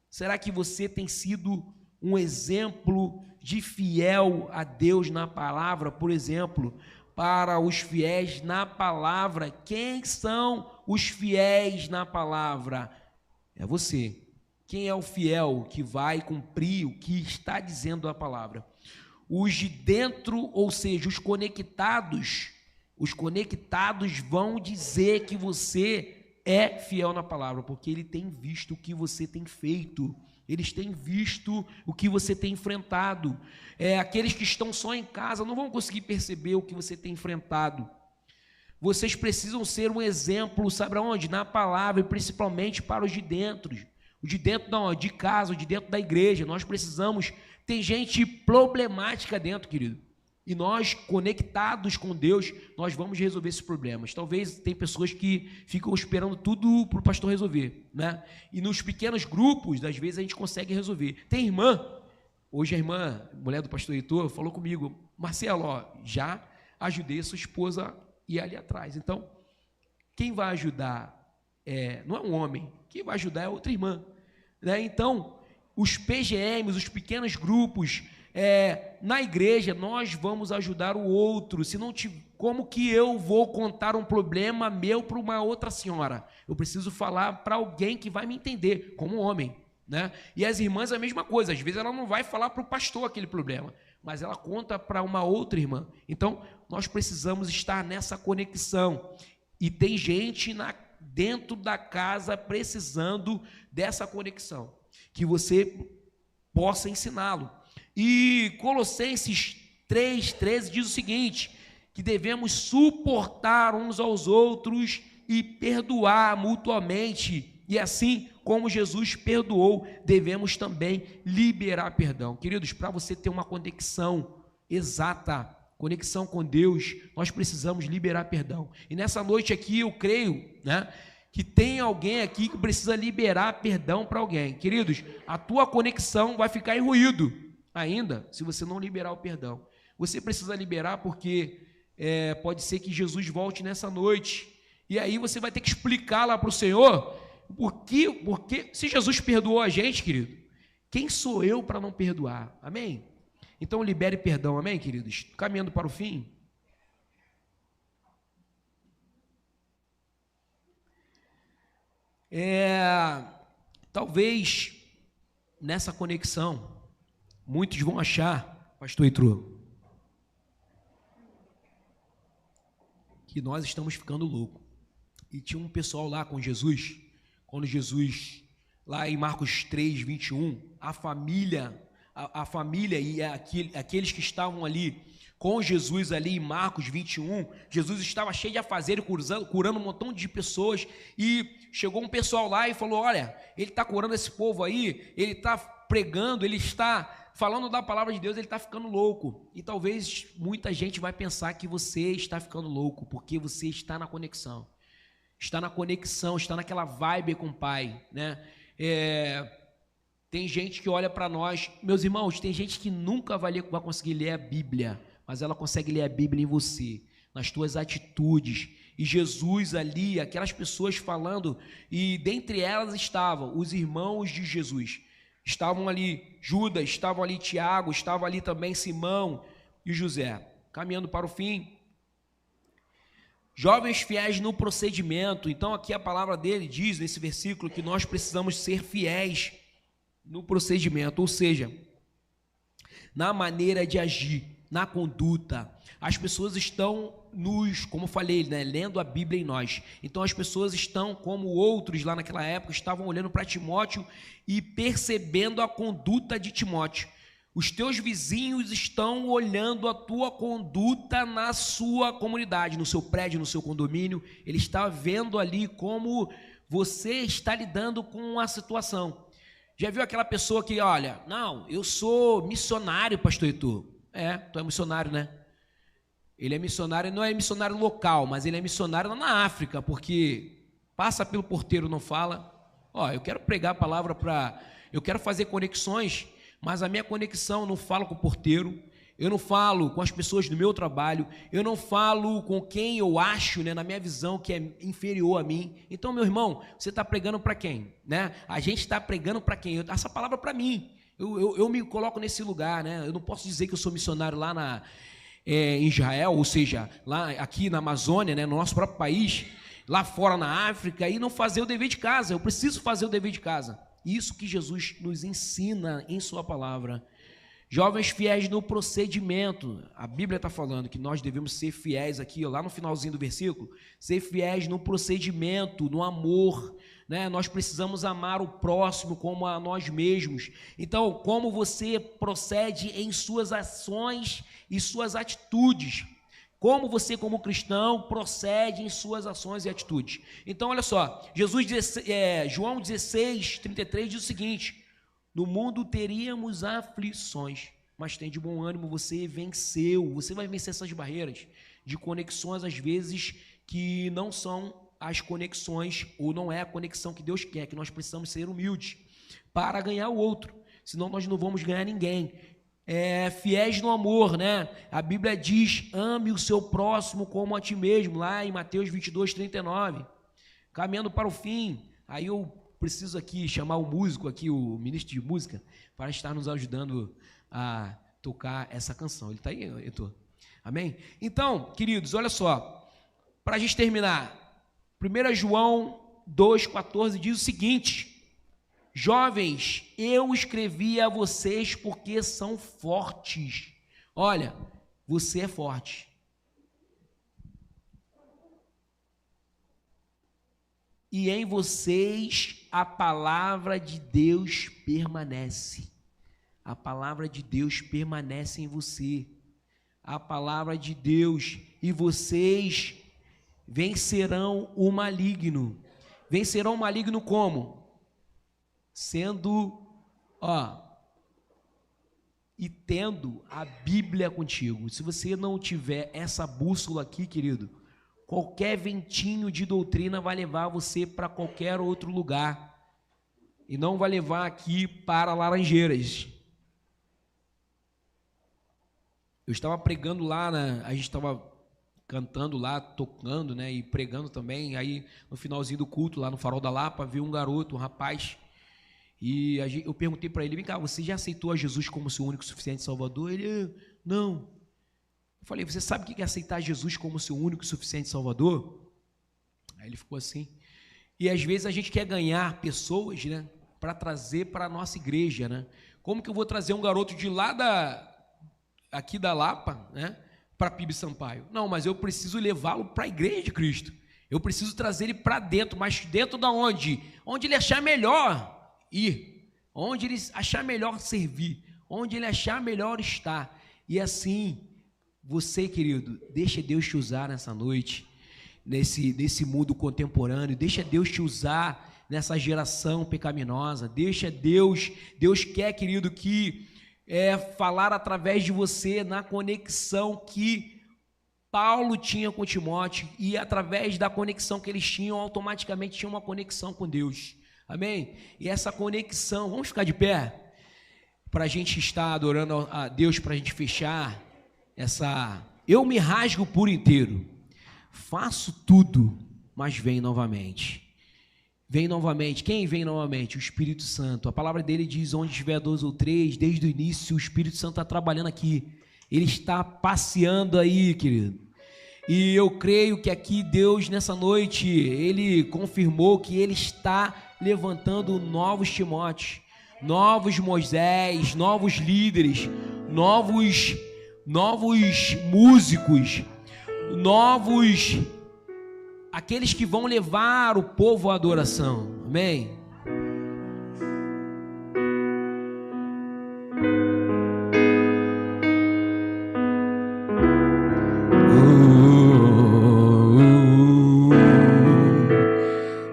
Será que você tem sido um exemplo de fiel a Deus na palavra? Por exemplo, para os fiéis na palavra. Quem são os fiéis na palavra? É você. Quem é o fiel que vai cumprir o que está dizendo a palavra? Os de dentro, ou seja, os conectados vão dizer que você é fiel na palavra, porque ele tem visto o que você tem feito, eles têm visto o que você tem enfrentado. Aqueles que estão só em casa não vão conseguir perceber o que você tem enfrentado. Vocês precisam ser um exemplo, sabe aonde? Na palavra, e principalmente para os de dentro. O de dentro não, de casa, o de dentro da igreja. Nós precisamos. Tem gente problemática dentro, querido. E nós, conectados com Deus, nós vamos resolver esses problemas. Talvez tem pessoas que ficam esperando tudo para o pastor resolver, né? E nos pequenos grupos, às vezes a gente consegue resolver. Tem irmã, hoje a irmã, mulher do pastor Heitor, falou comigo: Marcelo, ó, já ajudei a sua esposa e ali atrás. Então, quem vai ajudar não é um homem, quem vai ajudar é outra irmã, né? Então, os PGMs, os pequenos grupos, na igreja, nós vamos ajudar o outro. Se não como que eu vou contar um problema meu para uma outra senhora? Eu preciso falar para alguém que vai me entender, como homem, né? E as irmãs a mesma coisa. Às vezes ela não vai falar para o pastor aquele problema, mas ela conta para uma outra irmã. Então, nós precisamos estar nessa conexão. E tem gente dentro da casa precisando dessa conexão, que você possa ensiná-lo. E Colossenses 3:13 diz o seguinte, que devemos suportar uns aos outros e perdoar mutuamente, e assim como Jesus perdoou, devemos também liberar perdão. Queridos, para você ter uma conexão exata, conexão com Deus, nós precisamos liberar perdão. E nessa noite aqui eu creio, né, que tem alguém aqui que precisa liberar perdão para alguém. Queridos, a tua conexão vai ficar em ruído ainda se você não liberar o perdão. Você precisa liberar porque pode ser que Jesus volte nessa noite. E aí você vai ter que explicar lá para o Senhor porque se Jesus perdoou a gente, querido, quem sou eu para não perdoar? Amém? Então libere perdão, amém, queridos? Caminhando para o fim. Talvez nessa conexão, muitos vão achar, pastor Heitor, que nós estamos ficando loucos. E tinha um pessoal lá com Jesus, quando Jesus, lá em Marcos 3:21, a família e aqueles que estavam ali com Jesus ali em Marcos 21, Jesus estava cheio de afazeres, curando um montão de pessoas, e chegou um pessoal lá e falou, olha, ele está curando esse povo aí, ele está pregando, ele está falando da palavra de Deus, ele está ficando louco. E talvez muita gente vai pensar que você está ficando louco, porque você está na conexão, está naquela vibe com o Pai, né? Tem gente que olha para nós, meus irmãos, tem gente que nunca vai conseguir ler a Bíblia, mas ela consegue ler a Bíblia em você, nas tuas atitudes. E Jesus ali, aquelas pessoas falando, e dentre elas estavam os irmãos de Jesus, estavam ali Judas, estavam ali Tiago, estava ali também Simão e José. Caminhando para o fim, jovens fiéis no procedimento. Então aqui a palavra dele diz nesse versículo que nós precisamos ser fiéis no procedimento, ou seja, na maneira de agir, na conduta. As pessoas estão como eu falei, né, lendo a Bíblia em nós. Então as pessoas estão, como outros lá naquela época, estavam olhando para Timóteo e percebendo a conduta de Timóteo. Os teus vizinhos estão olhando a tua conduta na sua comunidade, no seu prédio, no seu condomínio. Ele está vendo ali como você está lidando com a situação. Já viu aquela pessoa que, olha, não, eu sou missionário, pastor Heitor. Tu é missionário, né? Ele é missionário, não é missionário local, mas ele é missionário lá na África, porque passa pelo porteiro, não fala. Eu quero pregar a palavra eu quero fazer conexões, mas a minha conexão não falo com o porteiro, eu não falo com as pessoas do meu trabalho, eu não falo com quem eu acho, né, na minha visão, que é inferior a mim. Então, meu irmão, você está pregando para quem? Né? A gente está pregando para quem? Essa palavra para mim. Eu me coloco nesse lugar, né? Eu não posso dizer que eu sou missionário lá em Israel, ou seja, lá aqui na Amazônia, né, no nosso próprio país, lá fora na África, e não fazer o dever de casa. Eu preciso fazer o dever de casa. Isso que Jesus nos ensina em sua palavra. Jovens fiéis no procedimento. A Bíblia está falando que nós devemos ser fiéis aqui, lá no finalzinho do versículo, ser fiéis no procedimento, no amor, né? Nós precisamos amar o próximo como a nós mesmos. Então, como você procede em suas ações e suas atitudes, como você como cristão procede em suas ações e atitudes. Então, olha só, João 16:33 diz o seguinte: no mundo teríamos aflições, mas tem de bom ânimo, você venceu. Você vai vencer essas barreiras de conexões, às vezes, que não são as conexões, ou não é a conexão que Deus quer, que nós precisamos ser humildes para ganhar o outro, senão nós não vamos ganhar ninguém. Fiéis no amor, né? A Bíblia diz, ame o seu próximo como a ti mesmo, lá em Mateus 22:39. Caminhando para o fim, aí eu preciso aqui chamar o músico aqui, o ministro de música, para estar nos ajudando a tocar essa canção. Ele está aí, Heitor? Amém? Então, queridos, olha só, para a gente terminar, 1 João 2,14 diz o seguinte: jovens, eu escrevi a vocês porque são fortes. Olha, você é forte. E em vocês a palavra de Deus permanece. A palavra de Deus permanece em você. a palavra de Deus, e vocês vencerão o maligno. Vencerão o maligno como? Sendo, e tendo a Bíblia contigo. Se você não tiver essa bússola aqui, querido, qualquer ventinho de doutrina vai levar você para qualquer outro lugar, e não vai levar aqui para Laranjeiras. Eu estava pregando lá, a gente estava cantando lá, tocando, né, e pregando também. Aí no finalzinho do culto, lá no Farol da Lapa, veio um garoto, um rapaz, e eu perguntei para ele: vem cá, você já aceitou a Jesus como seu único e suficiente Salvador? Ele: não. Eu falei: você sabe o que é aceitar Jesus como seu único e suficiente Salvador? Aí ele ficou assim. E às vezes a gente quer ganhar pessoas, né, para trazer para a nossa igreja, né? Como que eu vou trazer um garoto de lá aqui da Lapa, né, para PIB Sampaio? Não, mas eu preciso levá-lo para a igreja de Cristo. Eu preciso trazer ele para dentro, mas dentro da onde? Onde ele achar melhor ir, onde ele achar melhor servir, onde ele achar melhor estar. E assim, você, querido, deixa Deus te usar nessa noite, nesse mundo contemporâneo. Deixa Deus te usar nessa geração pecaminosa. Deixa Deus quer, querido, que falar através de você na conexão que Paulo tinha com Timóteo, e através da conexão que eles tinham, automaticamente tinha uma conexão com Deus. Amém? E essa conexão, vamos ficar de pé para a gente estar adorando a Deus, para a gente fechar essa. Eu me rasgo por inteiro, faço tudo, mas vem novamente. Vem novamente. Quem vem novamente? O Espírito Santo. A palavra dele diz: onde estiver 2 ou 3, desde o início o Espírito Santo está trabalhando aqui. Ele está passeando aí, querido. E eu creio que aqui Deus, nessa noite, Ele confirmou que Ele está levantando novos Timóteos, novos Moisés, novos líderes, novos músicos, novos... aqueles que vão levar o povo à adoração. Amém?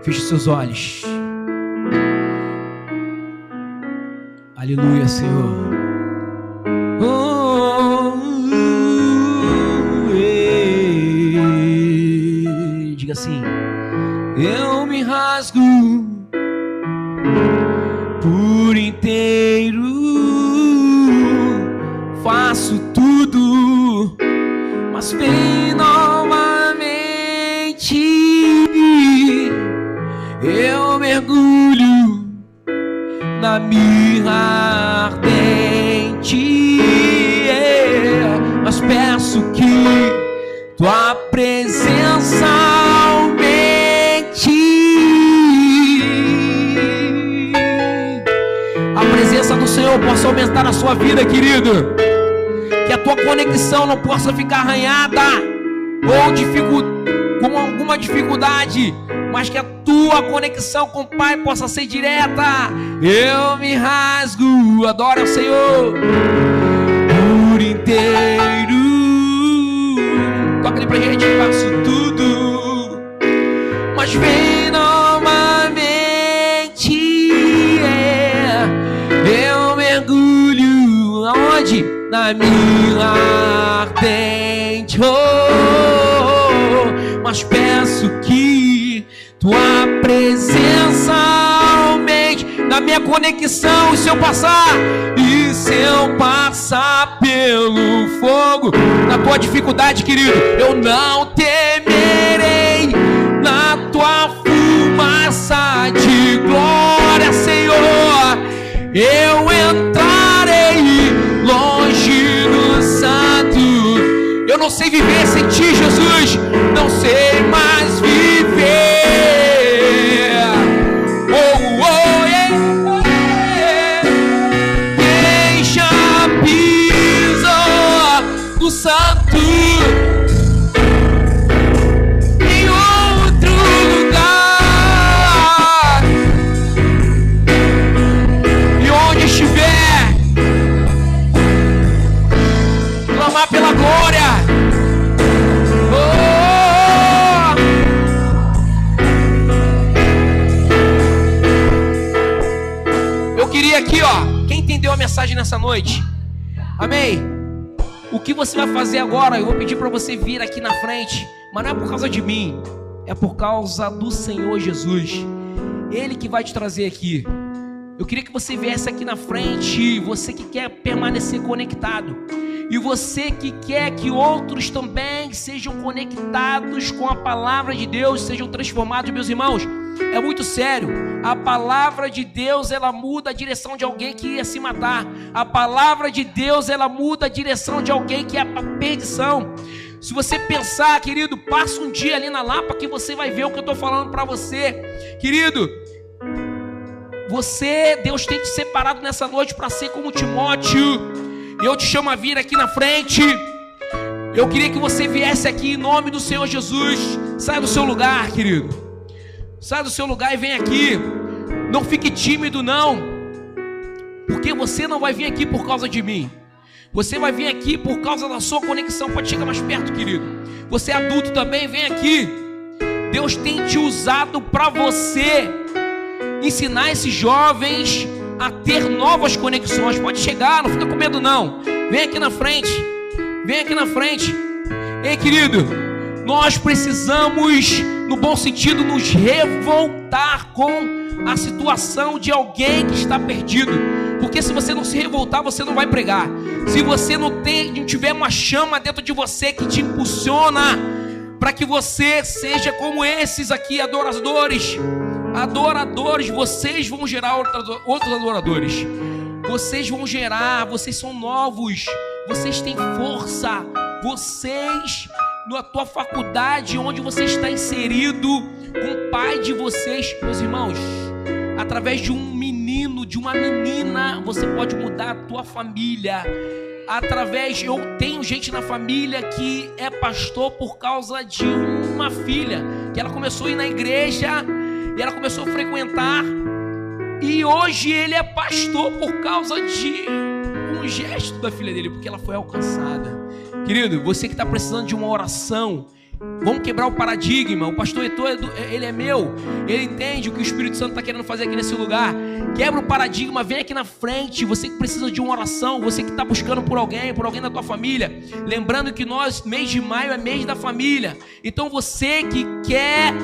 Feche seus olhos. Aleluia, Senhor. Diga assim: eu me rasgo por inteiro, faço tudo, mas vem novamente. Eu mergulho na mirra ardente, mas peço que tua presença aumente. A presença do Senhor possa aumentar na sua vida, querido. Que a tua conexão não possa ficar arranhada ou com alguma dificuldade, mas que a tua conexão com o Pai possa ser direta. Eu me rasgo, adora o Senhor por inteiro. Toca ali pra gente: faço tudo, mas vem novamente. Eu mergulho aonde? Na minha ardente. Mas peço que tua presença aumente na minha conexão. E se eu passar pelo fogo, na tua dificuldade, querido, eu não temerei. Na tua fumaça de glória, Senhor, eu entrarei longe do santo. Eu não sei viver sem ti, Jesus, não sei mais viver. Quem já pisou no santo em outro lugar, e onde estiver, clamar pela glória mensagem nessa noite. Amém? O que você vai fazer agora? Eu vou pedir para você vir aqui na frente, mas não é por causa de mim, é por causa do Senhor Jesus. Ele que vai te trazer aqui. Eu queria que você viesse aqui na frente, você que quer permanecer conectado, e você que quer que outros também sejam conectados com a palavra de Deus, sejam transformados. Meus irmãos, é muito sério. A palavra de Deus, ela muda a direção de alguém que ia se matar. A palavra de Deus, ela muda a direção de alguém que é para perdição. Se você pensar, querido, passa um dia ali na Lapa que você vai ver o que eu estou falando para você. Querido, Deus tem te separado nessa noite para ser como Timóteo. Eu te chamo a vir aqui na frente. Eu queria que você viesse aqui em nome do Senhor Jesus. Sai do seu lugar, querido. Sai do seu lugar e vem aqui. Não fique tímido, não. Porque você não vai vir aqui por causa de mim. Você vai vir aqui por causa da sua conexão. Pode chegar mais perto, querido. Você é adulto também, vem aqui. Deus tem te usado para você ensinar esses jovens a ter novas conexões. Pode chegar, não fica com medo não. Vem aqui na frente. Vem aqui na frente. Ei, querido, nós precisamos, no bom sentido, nos revoltar com a situação de alguém que está perdido. Porque se você não se revoltar, você não vai pregar. Se você não tiver uma chama dentro de você que te impulsiona para que você seja como esses aqui, adoradores, vocês vão gerar outros adoradores. Vocês vão gerar, vocês são novos, vocês têm força. Vocês, na tua faculdade, onde você está inserido, com o pai de vocês, meus irmãos, através de um menino, de uma menina, você pode mudar a tua família. Eu tenho gente na família que é pastor por causa de uma filha, que ela começou a ir na igreja e ela começou a frequentar, e hoje ele é pastor por causa de um gesto da filha dele, porque ela foi alcançada. Querido, você que está precisando de uma oração, vamos quebrar o paradigma. O pastor Heitor, ele é meu, ele entende o que o Espírito Santo está querendo fazer aqui nesse lugar. Quebra o paradigma, vem aqui na frente. Você que precisa de uma oração, você que está buscando por alguém da tua família. Lembrando que mês de maio é mês da família. Então você que quer,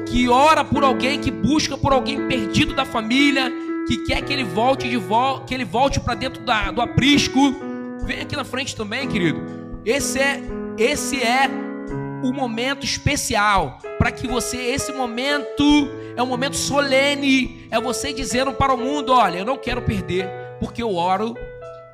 que ora por alguém, que busca por alguém perdido da família, que quer que ele volte para dentro do aprisco, vem aqui na frente também, querido. Esse é o momento especial para que esse momento é um momento solene, é você dizendo para o mundo: olha, eu não quero perder, porque eu oro,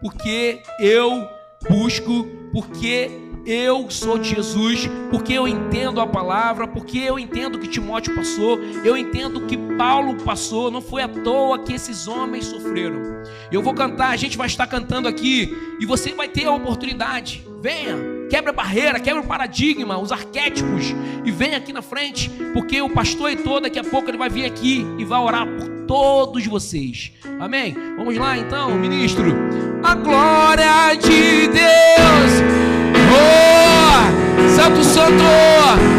porque eu busco, porque eu sou de Jesus, porque eu entendo a palavra, porque eu entendo o que Timóteo passou, eu entendo o que Paulo passou. Não foi à toa que esses homens sofreram. Eu vou cantar, a gente vai estar cantando aqui, e você vai ter a oportunidade. Venha, quebra a barreira, quebra o paradigma, os arquétipos, e venha aqui na frente, porque o pastor Heitor, daqui a pouco ele vai vir aqui e vai orar por todos vocês. Amém? Vamos lá então, ministro. A glória de Deus. Oh, santo, santo,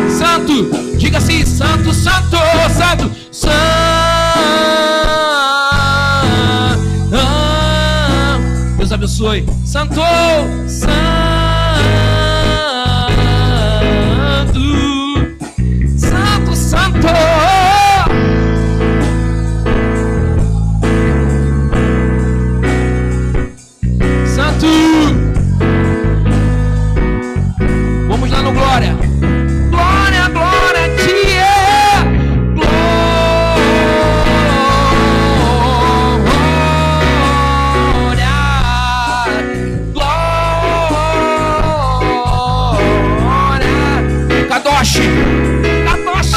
santo, diga assim: santo, santo, santo, santo, Deus abençoe. Santo, santo, santo, santo. Santo. Vamos lá no glória. Glória, glória a ti. Glória. Kadosh. Kadosh.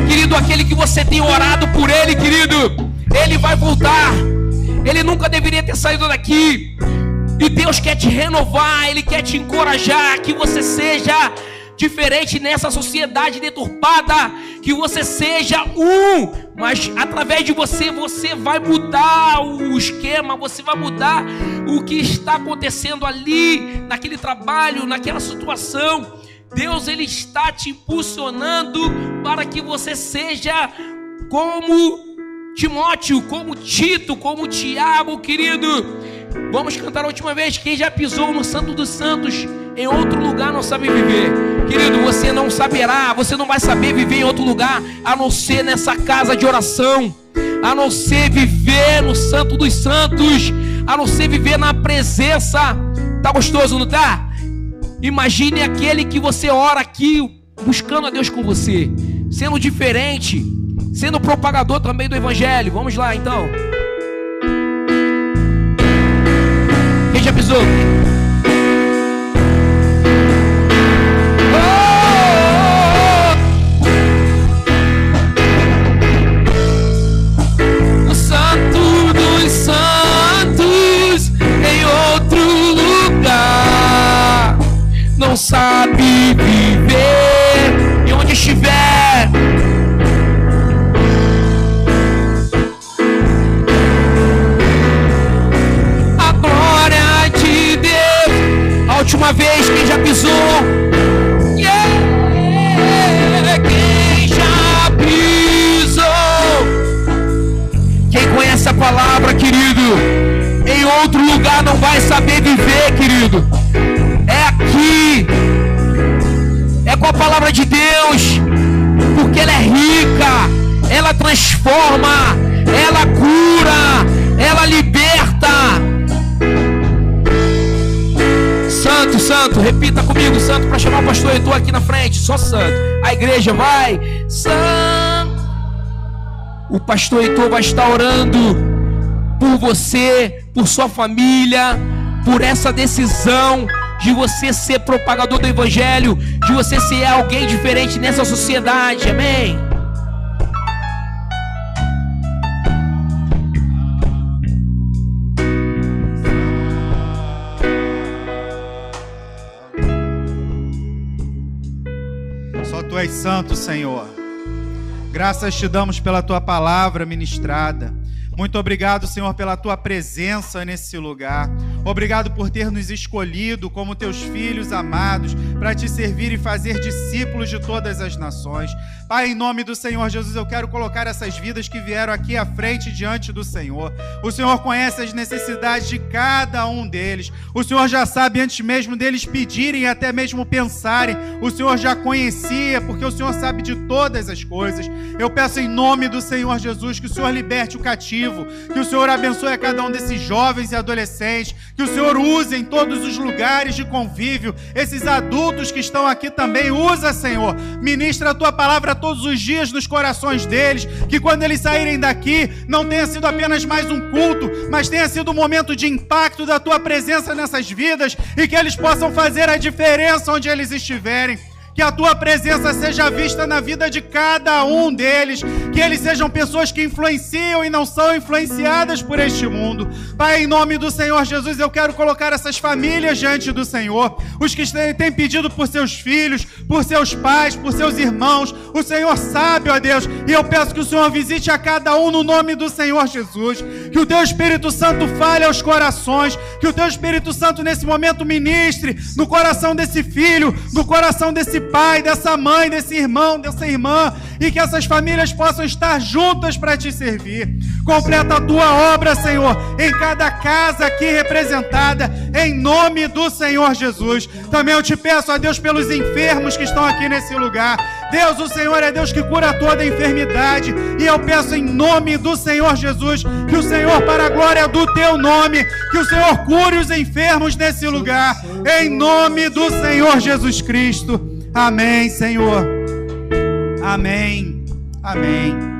Querido, aquele que você tem orado por ele, querido, ele vai voltar. Ele nunca deveria ter saído daqui. E Deus quer te renovar, Ele quer te encorajar, que você seja diferente nessa sociedade deturpada, que você seja mas através de você, você vai mudar o esquema, você vai mudar o que está acontecendo ali, naquele trabalho, naquela situação. Deus, Ele está te impulsionando para que você seja como Timóteo, como Tito, como Tiago, querido. Vamos cantar a última vez. Quem já pisou no Santo dos Santos, em outro lugar não sabe viver. Querido, você não saberá, você não vai saber viver em outro lugar, a não ser nessa casa de oração, a não ser viver no Santo dos Santos, a não ser viver na presença. Tá gostoso, não tá? Imagine aquele que você ora aqui, buscando a Deus com você, sendo diferente, sendo propagador também do Evangelho. Vamos lá, então. Quem já pisou? O Santo dos Santos em outro lugar não sabe viver, e onde estiver a glória de Deus. A última vez, quem já pisou? Quem já pisou? Quem conhece a palavra, querido, em outro lugar não vai saber viver, querido. É aqui, é com a palavra de Deus, porque ela é rica, ela transforma, ela cura, ela liberta. Santo, santo, repita comigo, santo, para chamar o pastor Heitor aqui na frente, só santo. A igreja vai, santo. O pastor Heitor vai estar orando por você, por sua família, por essa decisão de você ser propagador do Evangelho, de você ser alguém diferente nessa sociedade, amém? Só Tu és santo, Senhor. Graças te damos pela Tua palavra ministrada. Muito obrigado, Senhor, pela Tua presença nesse lugar. Obrigado por ter nos escolhido como Teus filhos amados para Te servir e fazer discípulos de todas as nações. Pai, em nome do Senhor Jesus, eu quero colocar essas vidas que vieram aqui à frente diante do Senhor. O Senhor conhece as necessidades de cada um deles. O Senhor já sabe antes mesmo deles pedirem e até mesmo pensarem. O Senhor já conhecia, porque o Senhor sabe de todas as coisas. Eu peço em nome do Senhor Jesus que o Senhor liberte o cativo, que o Senhor abençoe a cada um desses jovens e adolescentes, que o Senhor use em todos os lugares de convívio, esses adultos que estão aqui também, usa, Senhor, ministra a Tua palavra todos os dias nos corações deles, que quando eles saírem daqui, não tenha sido apenas mais um culto, mas tenha sido um momento de impacto da Tua presença nessas vidas, e que eles possam fazer a diferença onde eles estiverem. Que a Tua presença seja vista na vida de cada um deles, que eles sejam pessoas que influenciam e não são influenciadas por este mundo. Pai, em nome do Senhor Jesus, eu quero colocar essas famílias diante do Senhor, os que têm pedido por seus filhos, por seus pais, por seus irmãos. O Senhor sabe, ó Deus, e eu peço que o Senhor visite a cada um no nome do Senhor Jesus, que o Teu Espírito Santo fale aos corações, que o Teu Espírito Santo nesse momento ministre no coração desse filho, no coração desse pai, dessa mãe, desse irmão, dessa irmã, e que essas famílias possam estar juntas para Te servir. Completa a Tua obra, Senhor, em cada casa aqui representada, em nome do Senhor Jesus. Também eu Te peço, ó Deus, pelos enfermos que estão aqui nesse lugar. Deus, o Senhor é Deus que cura toda enfermidade, e eu peço em nome do Senhor Jesus, que o Senhor, para a glória do Teu nome, que o Senhor cure os enfermos nesse lugar, em nome do Senhor Jesus Cristo. Amém, Senhor. Amém. Amém.